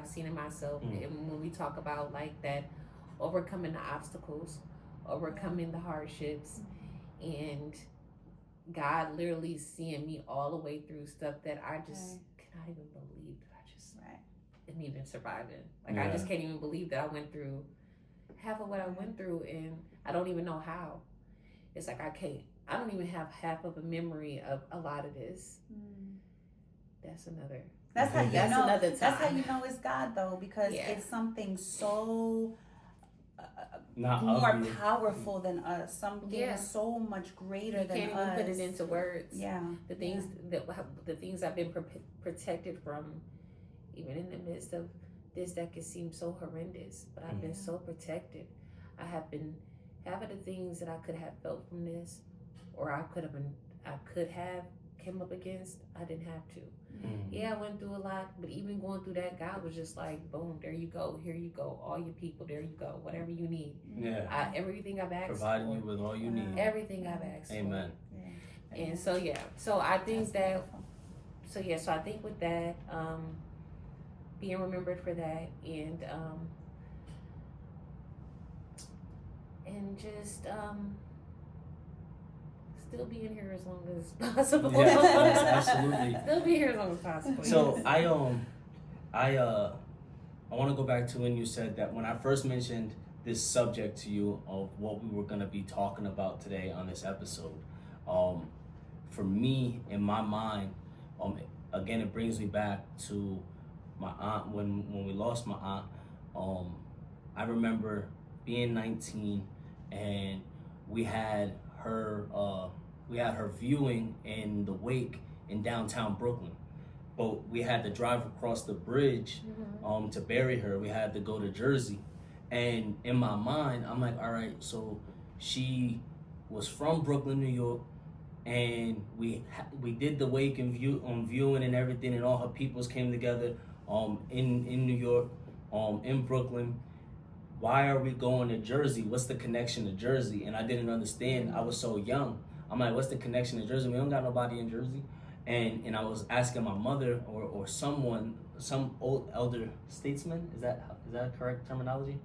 seen in myself. And when we talk about like that, overcoming the obstacles, overcoming the hardships, and God literally seeing me all the way through stuff that I just cannot even believe that I just am even surviving. Like I just can't even believe that I went through half of what I went through, and I don't even know how. It's like I don't even have half of a memory of a lot of this. That's another.
That's how you know.
Another time.
That's how you know it's God, though, because it's something so more powerful than us. Something so much greater than us.
You can't even put it into words.
Yeah.
The things I've been protected from, even in the midst of this that could seem so horrendous, but I've been so protected. I have been having the things that I could have felt from this, or I could have came up against. I didn't have to. Yeah, I went through a lot, but even going through that, God was just like, boom, there you go, here you go, all your people, there you go, whatever you need.
Yeah.
Everything I've asked
providing
for.
you with all you need.
Everything I've asked
Amen.
for. Amen. And so I think so I think with that, being remembered for that, and just still being here as long as possible.
Yes, absolutely.
Still be here as long as possible.
So I want to go back to when you said that when I first mentioned this subject to you of what we were going to be talking about today on this episode. For me, in my mind, again, it brings me back to my aunt when we lost my aunt. I remember being 19 and we had her viewing in the wake in downtown Brooklyn, but we had to drive across the bridge to bury her. We had to go to Jersey, And in my mind, I'm like, all right, so she was from Brooklyn, New York, and we did the wake and viewing and everything, and all her peoples came together in New York, in Brooklyn. Why are we going to Jersey? What's the connection to Jersey? And I didn't understand. I was so young. I'm like, what's the connection to Jersey? We don't got nobody in Jersey. And I was asking my mother or someone, some old elder statesman. Is that correct terminology?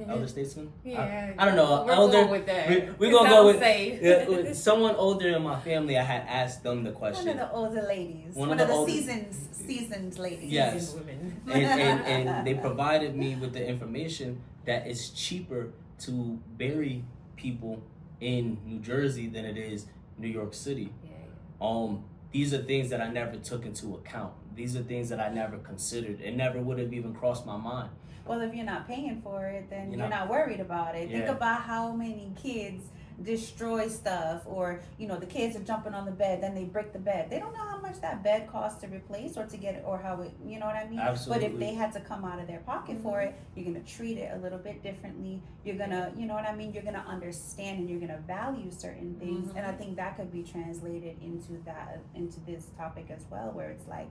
Elder statesman?
Yeah.
I don't know.
We're
Elder.
going with that.
We're gonna go with
safe.
yeah, someone older in my family. I had asked them the question.
One of the older ladies.
One
One
of
of
the
the
older-
seasoned ladies.
Yes.
Women.
And they provided me with the information that it's cheaper to bury people in New Jersey than it is New York City.
Yeah.
These are things that I never took into account. These are things that I never considered. It never would have even crossed my mind.
Well, if you're not paying for it, then
You're
you're
not-
not worried about it. Think
Yeah.
about how many kids destroy stuff, or the kids are jumping on the bed, then they break the bed. They don't know how much that bed costs to replace or to get it, or how it, you know what I mean?
Absolutely.
But if they had to come out of their pocket for it, you're gonna treat it a little bit differently. You're gonna, you know what I mean? You're gonna understand and you're gonna value certain things. And I think that could be translated into this topic as well, where it's like,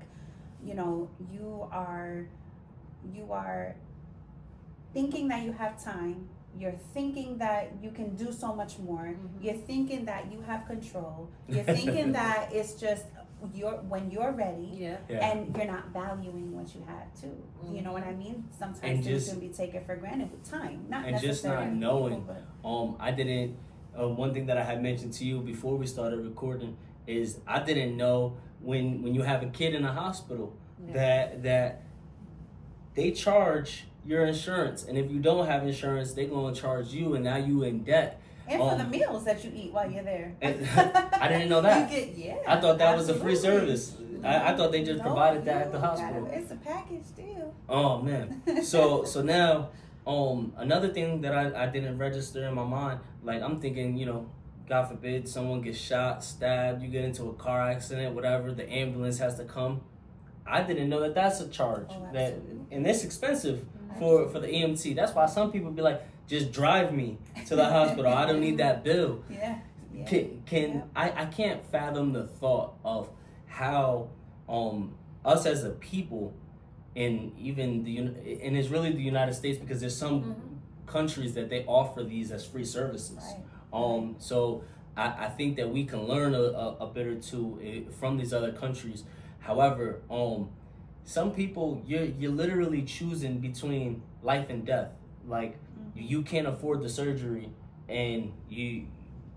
you are thinking that you have time. You're thinking that you can do so much more. You're thinking that you have control. You're thinking that it's just when you're ready.
Yeah.
And you're not valuing what you have too. You know what I mean? Sometimes
And
things
just-
can be taken for granted with time. Not
And just
necessarily
not
people,
knowing.
but
I didn't. One thing that I had mentioned to you before we started recording is I didn't know when you have a kid in a hospital that they charge your insurance, and if you don't have insurance, they're gonna charge you, and now you in debt.
and for the meals that you eat while you're there.
I didn't know that. I thought that was a free
absolutely.
service. I thought they just
No,
provided that at the
you
hospital.
It's a package deal.
Oh man. So now, another thing that I didn't register in my mind, like I'm thinking, God forbid someone gets shot, stabbed, you get into a car accident, whatever, the ambulance has to come. I didn't know that that's a charge.
Oh,
that
absolutely.
and it's expensive for the EMT. That's why some people be like, just drive me to the hospital. I don't need that bill.
Yeah.
I can't fathom the thought of how us as a people, and even and it's really the United States, because there's some countries that they offer these as free services.
Right.
So I think that we can learn a bit or two from these other countries. However, some people you're literally choosing between life and death. Like you can't afford the surgery, and you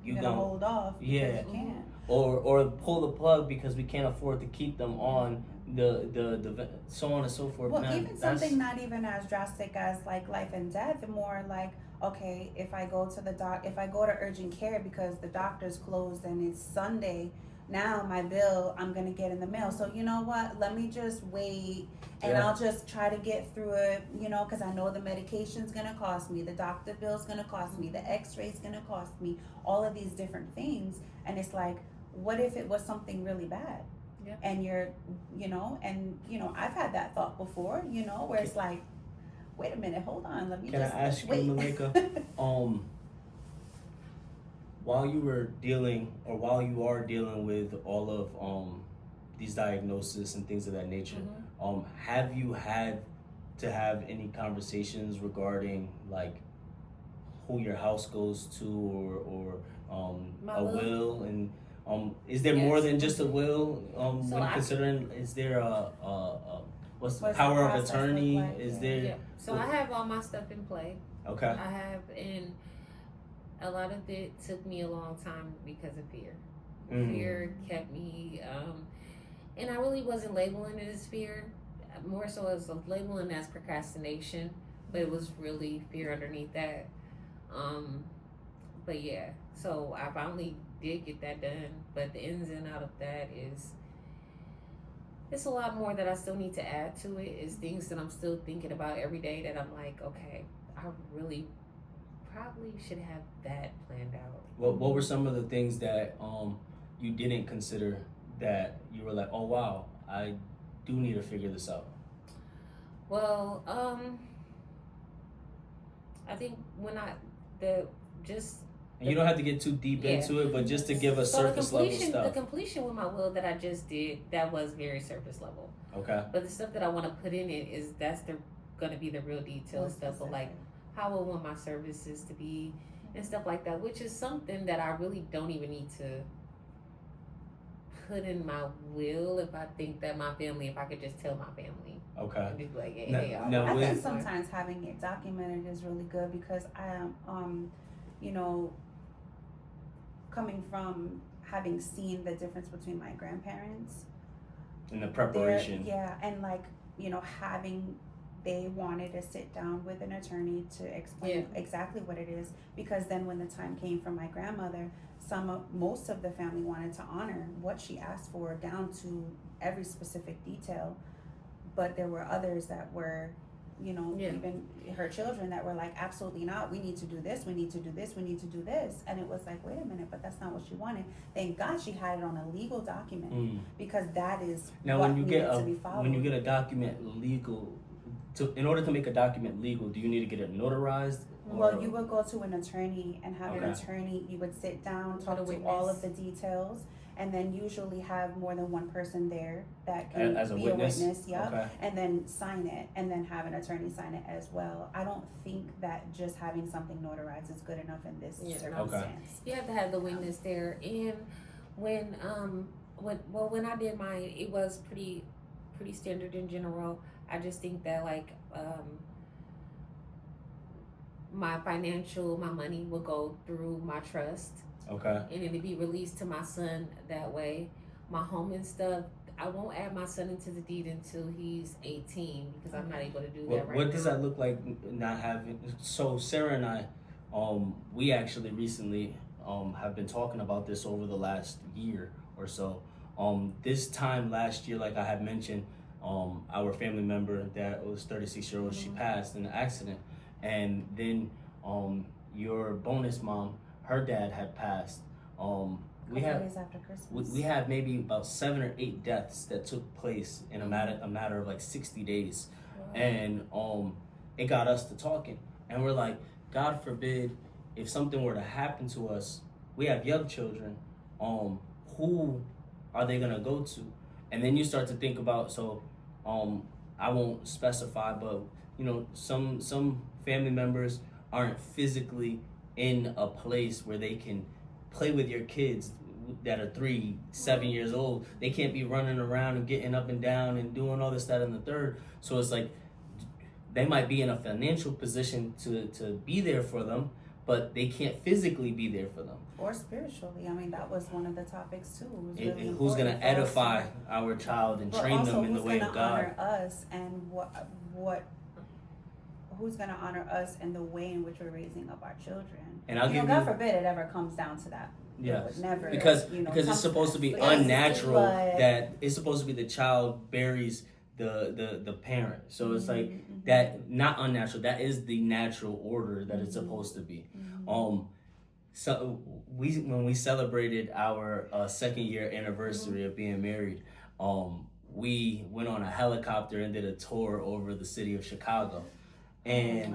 gonna hold off.
Yeah.
You can't.
Or pull the plug because we can't afford to keep them on the so on and so forth.
Well,
Man,
even something not even as drastic as like life and death, more like, okay, if I go to urgent care because the doctor's closed and it's Sunday, now my bill I'm gonna get in the mail. So you know what? Let me just wait, and I'll just try to get through it. Because I know the medication's gonna cost me, the doctor bill's gonna cost me, the X-ray's gonna cost me, all of these different things. And it's like, what if it was something really bad?
Yeah.
And I've had that thought before. Where it's like, wait a minute, hold on, let me
Can
just
I ask you,
wait.
Malaka? While you are dealing with all of these diagnoses and things of that nature, have you had to have any conversations regarding like who your house goes to, or
My
a
will?
will, and is there more
Yes.
than just a will?
So
When
I-
considering, is there what's the
What's
power
the
of
process look
attorney?
like?
Is
Yeah.
there
Yeah. So I have all my stuff in play.
okay?
I have, and a lot of it took me a long time because of fear. Fear kept me, and I really wasn't labeling it as fear. More so as labeling as procrastination, but it was really fear underneath that. But yeah, so I finally did get that done. But the ins and out of that is, it's a lot more that I still need to add to it. It's things that I'm still thinking about every day that I'm like, okay, I really probably should have that planned out.
What were some of the things that you didn't consider that you were like, oh wow, I do need to figure this out?
Well, I think when I the just
And you don't have to get too deep
Yeah.
into it, but just to give us
so the
surface level
completion,
stuff.
the completion with my will that I just did, that was very surface level.
Okay.
But the stuff that I want to put in it is gonna be the real detailed stuff of like how I want my services to be and stuff like that, which is something that I really don't even need to put in my will if I think that my family, if I could just tell my family.
Okay.
I'd be like, hey,
No-
hey, y'all.
no,
I
with-
think sometimes having it documented is really good because you know, coming from having seen the difference between my grandparents,
In the preparation.
yeah, and like, you know, they wanted to sit down with an attorney to explain exactly what it is, because then when the time came for my grandmother, most of the family wanted to honor what she asked for down to every specific detail, but there were others that were, you know, even her children that were like, absolutely not, we need to do this, we need to do this, we need to do this. And it was like, wait a minute, but that's not what she wanted. Thank God she had it on a legal document, because that is
Now
what
when you
needed
get
to be followed.
when you get a document legal, in order to make a document legal, do you need to get it notarized?
Well, you would go to an attorney and have an
Okay.
attorney, you would sit down,
With
talk
a
to all of
witness.
the details, and then usually have more than one person there that can
As a
be
witness?
a witness, yeah,
Okay.
and then sign it, and then have an attorney sign it as well. I don't think that just having something notarized is good enough in this circumstance.
You have to have the witness there. And when I did mine, it was pretty standard in general. I just think that like my money will go through my trust,
Okay.
and it'll be released to my son that way. My home and stuff, I won't add my son into the deed until he's 18 because I'm not able to do that right
What
now.
does that look like not having? So Sarah and I, we actually recently have been talking about this over the last year or so. This time last year, like I had mentioned, our family member that was 36-year-old, she passed in an accident, and then your bonus mom, her dad had passed. We have
days after Christmas.
we have maybe about 7 or 8 deaths that took place in a matter of like 60 days. And it got us to talking, and we're like, God forbid if something were to happen to us, we have young children, who are they gonna go to? And then you start to think about, so I won't specify, but you know, some family members aren't physically in a place where they can play with your kids that are 3, 7 years old. They can't be running around and getting up and down and doing all this, that, and the third. So it's like they might be in a financial position to be there for them, but they can't physically be there for them.
Or spiritually. I mean, that was one of the topics too. It was really
Who's going to
important for us
edify our child and
but
train
also
them in the
who's
way
gonna
of God?
honor us, and who's going to honor us in the way in which we're raising up our children.
And I'll
you know,
give
God
you,
forbid it ever comes down to that. It
yes,
would never,
because
you know,
it's
come
supposed to be
that. But-
unnatural
but-
that it's supposed to be the child buries the parent. So it's like
Mhm.
that, not unnatural. That is the natural order that it's
Mhm.
supposed to be.
Mhm.
So when we celebrated our 2nd year anniversary of being married, we went on a helicopter and did a tour over the city of Chicago, and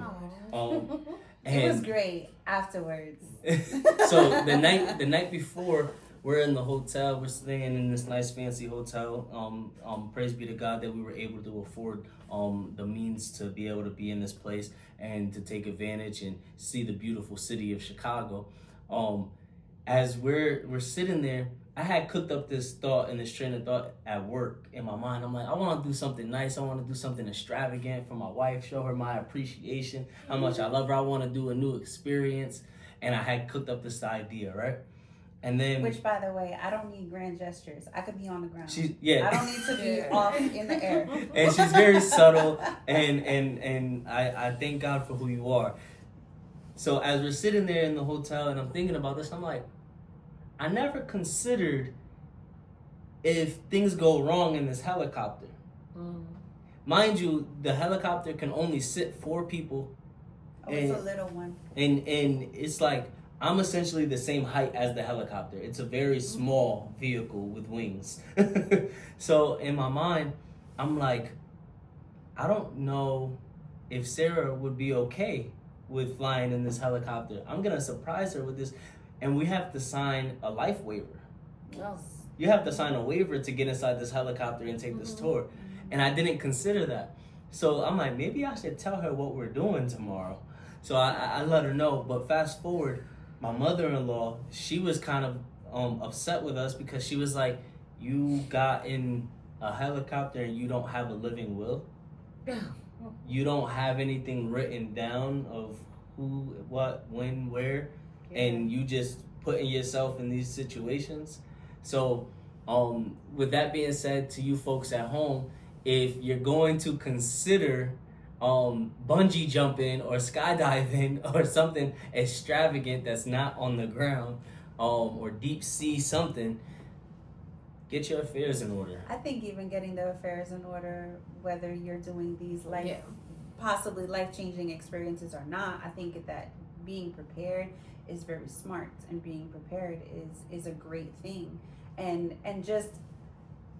It was great afterwards.
so the night before, we're in the hotel. We're staying in this nice fancy hotel. Praise be to God that we were able to afford the means to be able to be in this place and to take advantage and see the beautiful city of Chicago. As we're sitting there, I had cooked up this thought and this train of thought at work in my mind. I'm like, I want to do something nice. I want to do something extravagant for my wife, show her my appreciation, how much I love her. I want to do a new experience. And I had cooked up this idea, right? And then,
Which, by the way, I don't need grand gestures. I could be on the ground.
yeah.
I don't need to be off in the air.
And she's very subtle, and I thank God for who you are. So as we're sitting there in the hotel and I'm thinking about this, I'm like, I never considered if things go wrong in this helicopter. Mind you, the helicopter can only sit 4 people.
Oh, it's a little one.
And it's like, I'm essentially the same height as the helicopter. It's a very small vehicle with wings. So in my mind, I'm like, I don't know if Sarah would be okay with flying in this helicopter. I'm gonna surprise her with this, and we have to sign a life waiver.
Yes.
You have to sign a waiver to get inside this helicopter and take this tour. And I didn't consider that. So I'm like, maybe I should tell her what we're doing tomorrow. So I let her know. But fast forward, my mother-in-law, she was kind of upset with us because she was like, you got in a helicopter and you don't have a living will. You don't have anything written down of who, what, when, where, and you just putting yourself in these situations. So, with that being said, to you folks at home, if you're going to consider bungee jumping or skydiving or something extravagant that's not on the ground, or deep sea something, get your affairs in order.
I think even getting the affairs in order, whether you're doing these possibly life-changing experiences or not, I think that being prepared is very smart, and being prepared is a great thing. And just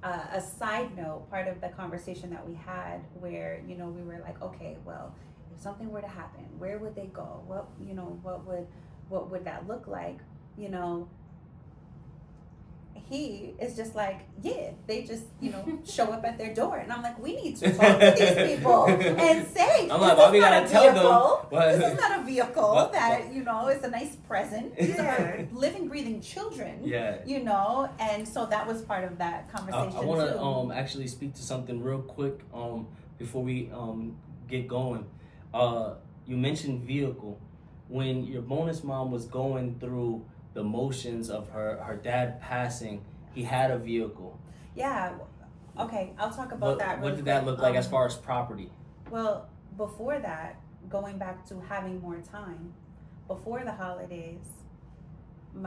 a side note, part of the conversation that we had, where we were like, okay, well, if something were to happen, where would they go? What would that look like? He is just like, they just, show up at their door. And I'm like, we need to talk to these people and say,
I'm like, why we gotta tell them?
This is not a vehicle that, is a nice present. These are living, breathing children.
Yeah.
And so that was part of that conversation.
I want to actually speak to something real quick before we get going. You mentioned vehicle. When your bonus mom was going through the motions of her dad passing, he had a vehicle.
Yeah. Okay, I'll talk about that.
What did that look like as far as property?
Well, before that, going back to having more time, before the holidays, he's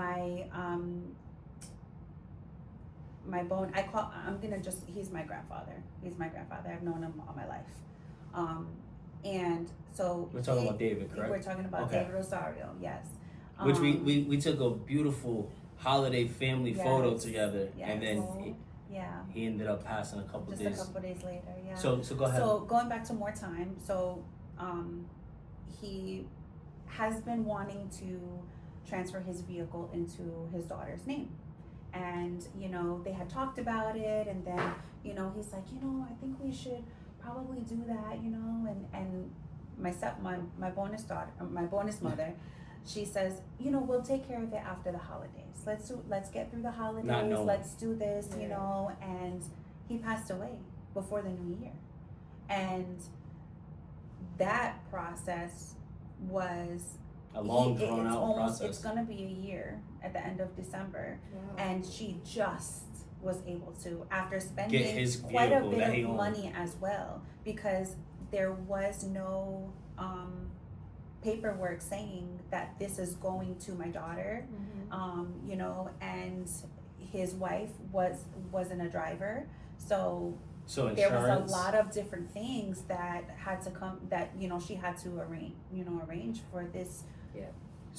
my grandfather. I've known him all my life. And so
we're talking about David, correct?
We're talking about David Rosario, yes.
Which we took a beautiful holiday family photo together, and then he ended up passing a couple days
later. Yeah.
So go ahead.
So going back to more time, so he has been wanting to transfer his vehicle into his daughter's name, and they had talked about it, and then he's like, I think we should probably do that, and my bonus mother, she says, we'll take care of it after the holidays. Let's get through the holidays. Let's do this, and he passed away before the new year. And that process was
a long drawn out process.
It's gonna be a year at the end of December. Wow. And she just was able to, after spending quite a bit of money as well, because there was no paperwork saying that this is going to my daughter, and his wife wasn't a driver, so there was a lot of different things that had to come, that she had to arrange for this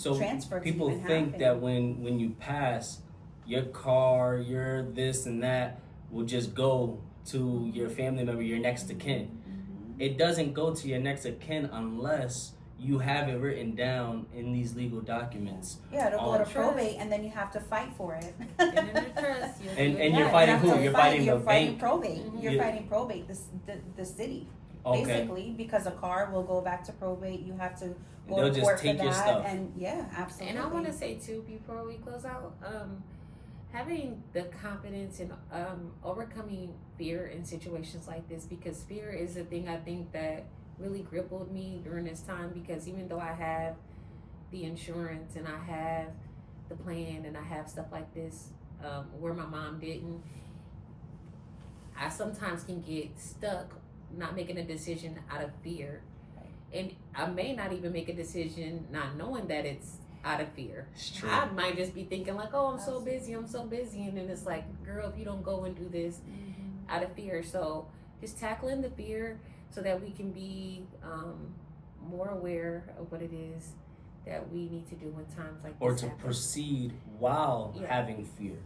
transfer.
People think that when you pass, your car, your this and that will just go to your family member, your next of kin. It doesn't go to your next of kin unless you have it written down in these legal documents.
Yeah, it'll go to probate, and then you have to fight for it.
And you're fighting who? You're fighting the bank.
Probate. You're fighting probate. The city, basically, because a car will go back to probate. You have to go to court for that. Your stuff. And absolutely.
And I want to say too, before we close out, having the confidence in overcoming fear in situations like this, because fear is a thing I think that really crippled me during this time, because even though I have the insurance and I have the plan and I have stuff like this, where my mom didn't, I sometimes can get stuck not making a decision out of fear. And I may not even make a decision not knowing that it's out of fear. I might just be thinking like, oh, I'm so busy, and then it's like, girl, if you don't go and do this out of fear. So just tackling the fear so that we can be more aware of what it is that we need to do when times like this
or to happen. Proceed while having fear.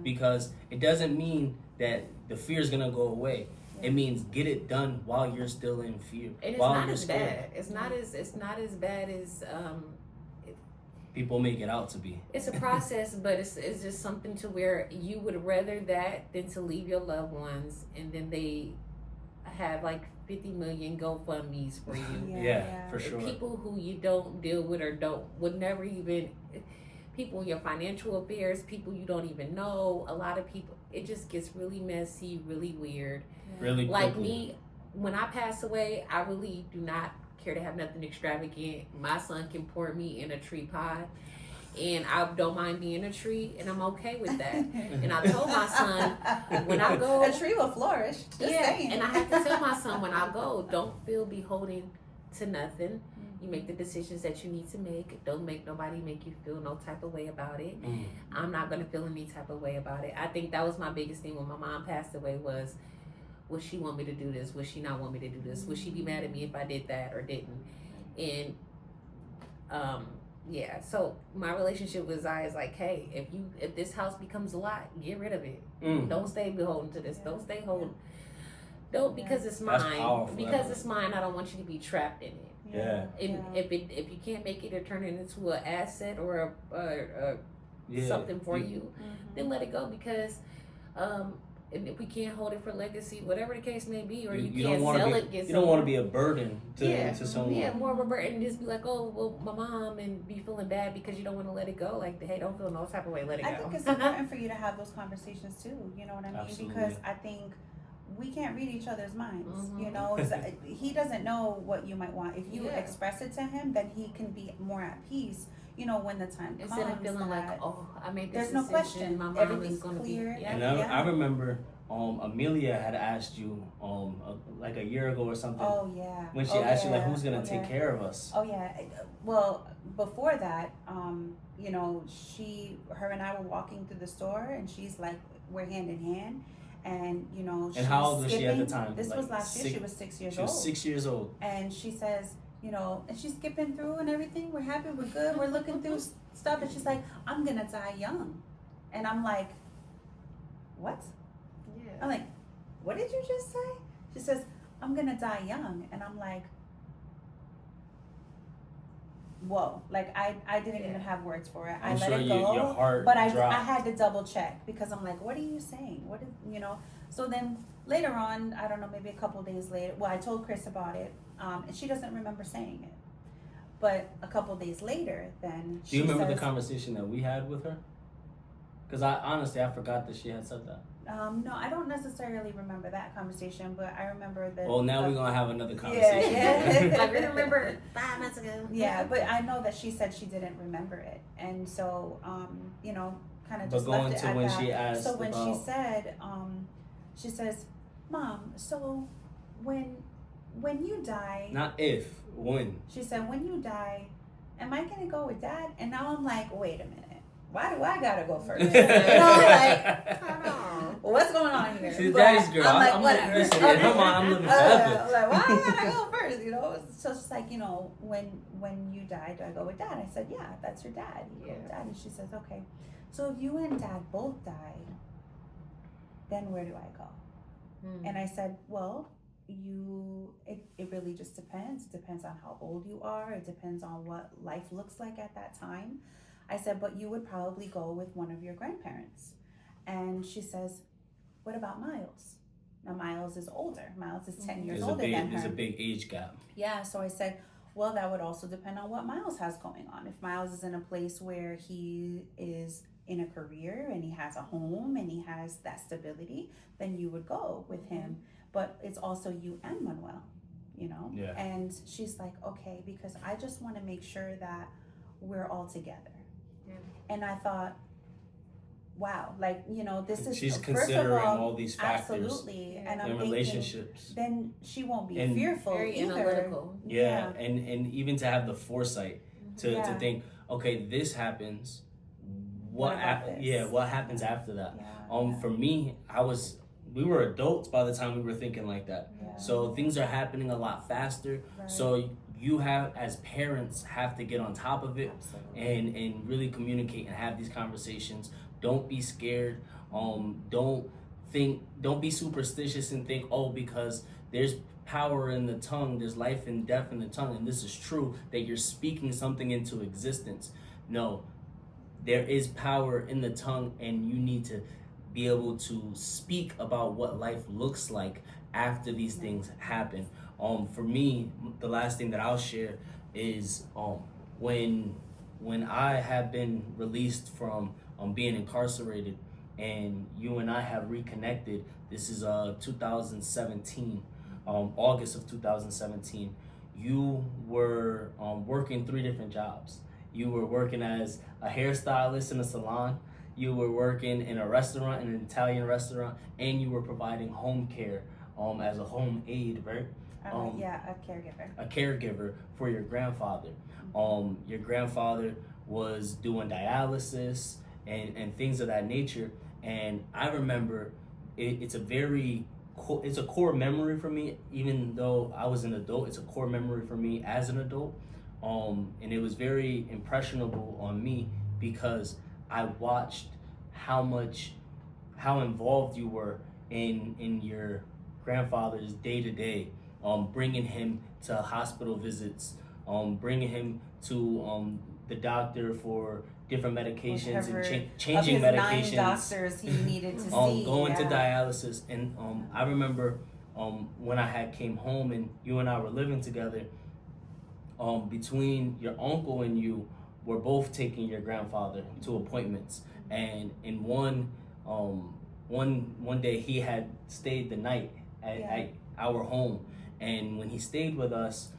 Because it doesn't mean that the fear is going to go away. It means get it done while you're still in fear.
And it's
while
not
you're
as
scared.
bad. It's not as bad as
People make it out to be.
it's a process, but it's just something to where you would rather that than to leave your loved ones and then they have like 50 million GoFundMe's for you.
Yeah, for sure.
People who you don't deal with or would never even, people in your financial affairs, people you don't even know, a lot of people, it just gets really messy, really weird.
Really
Like
quickly.
me, when I pass away, I really do not care to have nothing extravagant. My son can pour me in a tree pie, and I don't mind being a tree, and I'm okay with that. And I told my son, when I go,
a tree will flourish. Just saying.
and I have to tell my son when I go, don't feel beholden to nothing. You make the decisions that you need to make. Don't make nobody make you feel no type of way about it. I'm not gonna feel any type of way about it. I think that was my biggest thing when my mom passed away was, would she want me to do this? Would she not want me to do this? Would she be mad at me if I did that or didn't? And yeah, so my relationship with Zai is like, hey, if this house becomes a lot, get rid of it. Don't stay beholden to this. Don't stay holding. Don't, because it's
That's
mine.
powerful.
Because it's mine, I don't want you to be trapped in it.
Yeah.
And if you can't make it or turn it into an asset or something for you, then let it go. Because and if we can't hold it for legacy, whatever the case may be, or you can't sell it,
you don't want to be a burden to someone.
Yeah, more of a burden. Just be like, oh, well, my mom, and be feeling bad because you don't want to let it go. Like, hey, don't feel no type of way, let it go.
I think it's important for you to have those conversations too. You know what I mean?
Absolutely.
Because I think we can't read each other's minds. You know, he doesn't know what you might want. If you express it to him, then he can be more at peace. You know, when the time comes,
instead of feeling like, oh, I made this
there's no
decision,
question.
my mom
Everything's
is going to
clear.
be.
And I remember Amelia had asked you like a year ago or something.
Oh yeah.
When she asked you like, who's gonna take care of us?
Oh yeah. Well, before that, you know, her and I were walking through the store, and she's like, we're hand in hand, and you know.
And how old was she at the time?
This
like
was last year. She was 6 years old.
She was 6 years old.
And she says, you know, and she's skipping through and everything. We're happy. We're good. We're looking through stuff, and she's like, I'm gonna die young, and I'm like, what? I'm like, what did you just say? She says, I'm gonna die young. And I'm like, whoa. Like I didn't even have words for it. I let it go.
Your heart
but I
dropped.
had to double check because I'm like, what are you saying? What is, you know? So then later on, I don't know, maybe a couple days later, well, I told Chris about it, and she doesn't remember saying it. But a couple days later, then
Do you remember the conversation that we had with her? Because I forgot that she had said that.
No, I don't necessarily remember that conversation, but I remember that.
Well, now we're gonna have another conversation.
Yeah.
Like, I remember 5 months ago.
Yeah, but I know that she said she didn't remember it, and so you know, kind of
But
just
going
left it
to
at
when
that.
she asked
So when
about...
she said, she says, "Mom, so when you die."
Not if, when.
She said, "When you die, am I gonna go with Dad?" And now I'm like, wait a minute. Why do I gotta go first? You know, like, what's going on here?
She's Daddy's girl.
I'm like,
I'm
whatever.
listen, in her mind, I'm living forever.
I'm like, why I gotta go first? You know? So she's like, you know, when you die, do I go with Dad? I said, yeah, that's your dad. You go with Dad. And she says, okay. So if you and Dad both die, then where do I go? And I said, well, it really just depends. It depends on how old you are. It depends on what life looks like at that time. I said, but you would probably go with one of your grandparents. And she says, what about Miles? Now, Miles is older. Miles is 10 years older than her.
There's a big age gap.
Yeah, so I said, well, that would also depend on what Miles has going on. If Miles is in a place where he is in a career and he has a home and he has that stability, then you would go with him. But it's also you and Manuel, you know?
Yeah.
And she's like, okay, because I just want to make sure that we're all together. Yeah. And I thought, wow, like, you know, this is...
She's considering all these factors.
Absolutely. And I'm
in
thinking,
relationships.
then she won't be
And
fearful
very
either.
analytical.
Yeah, and even to have the foresight to think, okay, this happens. What happens after that?
Yeah,
For me, we were adults by the time we were thinking like that.
Yeah.
So things are happening a lot faster.
Right.
So you as parents have to get on top of it.
Absolutely.
and really communicate and have these conversations. Don't be scared. Don't don't be superstitious and think, oh, because there's power in the tongue, there's life and death in the tongue, and this is true, that you're speaking something into existence. No, there is power in the tongue, and you need to be able to speak about what life looks like after these things happen. For me, the last thing that I'll share is when I have been released from being incarcerated, and you and I have reconnected. This is 2017, August of 2017. You were working 3 different jobs. You were working as a hairstylist in a salon. You were working in a restaurant, in an Italian restaurant, and you were providing home care as a home aide, right?
A caregiver.
A caregiver for your grandfather. Your grandfather was doing dialysis and things of that nature. And I remember it's a core memory for me, even though I was an adult. It's a core memory for me as an adult. And it was very impressionable on me because I watched how involved you were in your grandfather's day-to-day, bringing him to hospital visits, bringing him to the doctor for different medications and changing medications.
9 doctors he needed to see.
Going to dialysis. And I remember when I had came home and you and I were living together, between your uncle and you were both taking your grandfather to appointments. And in one day he had stayed the night at our home. And when he stayed with us,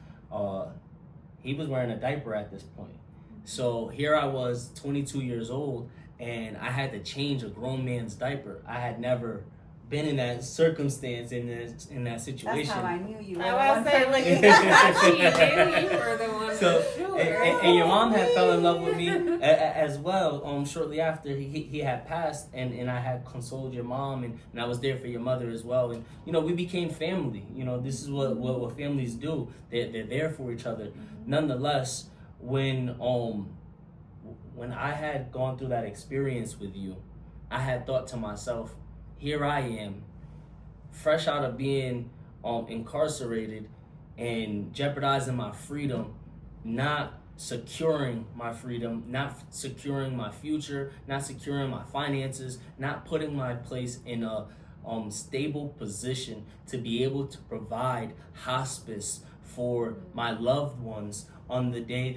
he was wearing a diaper at this point. So here I was, 22 years old, and I had to change a grown man's diaper. I had never been in that circumstance, in that situation.
That's how I knew you were.
I was saying, like, you were the one.
So,
for sure.
and your mom had fell in love with me as well. Shortly after he had passed, and I had consoled your mom, and I was there for your mother as well. And we became family. This is what families do. They're there for each other. Nonetheless, when I had gone through that experience with you, I had thought to myself, here I am, fresh out of being incarcerated and jeopardizing my freedom, not securing my freedom, not securing my future, not securing my finances, not putting my place in a stable position to be able to provide hospice for my loved ones on the day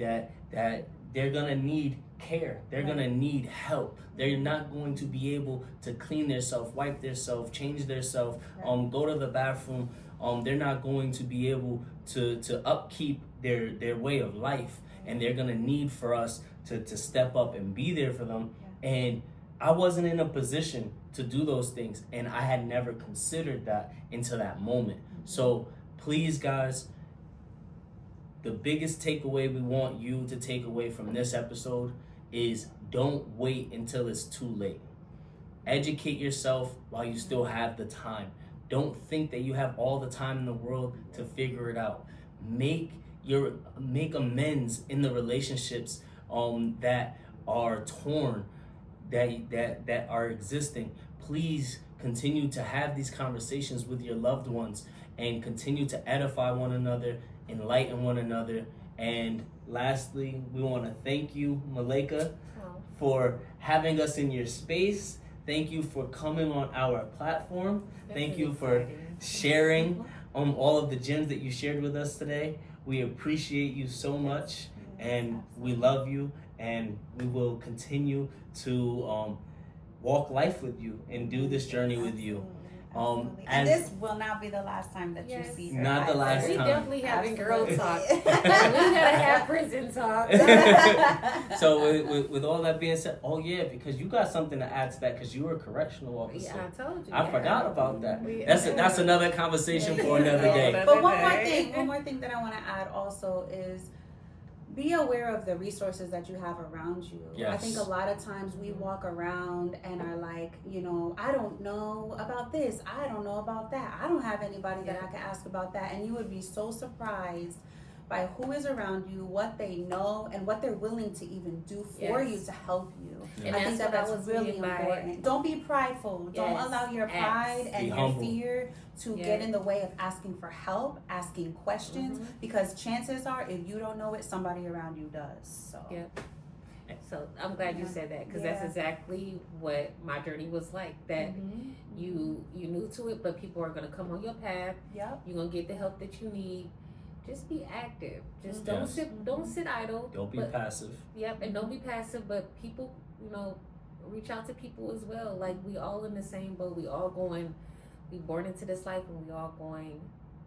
that they're gonna need care. They're gonna need help. They're not going to be able to clean themselves, wipe themselves, change themselves, go to the bathroom. They're not going to be able to upkeep their way of life, and they're gonna need for us to step up and be there for them. And I wasn't in a position to do those things, and I had never considered that until that moment. So please, guys, the biggest takeaway we want you to take away from this episode is don't wait until it's too late. Educate yourself while you still have the time. Don't think that you have all the time in the world to figure it out. Make amends in the relationships that are torn, that are existing. Please continue to have these conversations with your loved ones and continue to edify one another, enlighten one another. And lastly, we want to thank you, Melaka, for having us in your space. Thank you for coming on our platform. Thank you for sharing all of the gems that you shared with us today. We appreciate you so much, and we love you, and we will continue to walk life with you and do this journey with you.
And this will not be the last time that you see her.
Not the last
We
time.
definitely having girl talk. We gotta have prison talk.
So with all that being said, because you got something to add to that, because you were a correctional officer.
Yeah, I told you.
I forgot about that. That's another conversation for another day.
But one more thing that I want to add also is be aware of the resources that you have around you.
Yes.
I think a lot of times we walk around and are like, I don't know about this. I don't know about that. I don't have anybody that I can ask about that. And you would be so surprised by who is around you, what they know, and what they're willing to even do for you to help you.
And
I think
that's
that's
what I was
really
meaning by-
important. Don't be prideful. Don't
Yes.
allow your
Ask.
pride and
Be
your
humble.
fear to
Yeah.
get in the way of asking for help, asking questions, because chances are, if you don't know it, somebody around you does. So.
Yeah. So I'm glad you said that, because that's exactly what my journey was like. That
Mhm.
you new to it, but people are gonna come on your path.
Yep.
You're gonna get the help that you need. Just be active. Just
Yes.
don't sit idle.
Don't be
but-
passive.
Yep, and don't be passive. But people, reach out to people as well. Like, we all in the same boat. We born into this life, and we all going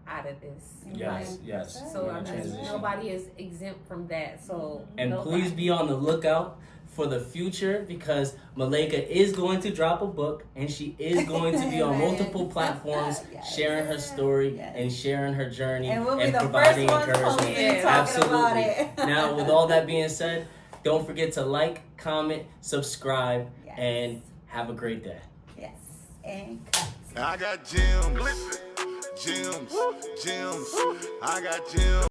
out of this.
Yes, yes.
That's
So
right.
I'm just,
Transition.
nobody is exempt from that. So
And
nobody.
please be on the lookout for the future, because Melaka is going to drop a book, and she is going to be on
Amen.
multiple platforms
Yes.
sharing her story
Yes.
and sharing her journey
And we'll be
and
the first
providing
ones
encouragement.
posting
Yeah,
talking about
Absolutely.
it.
Now, with all that being said, don't forget to like, comment, subscribe,
Yes.
and have a great day.
Yes. And cut.
I got gems, gems, gems. I got gems.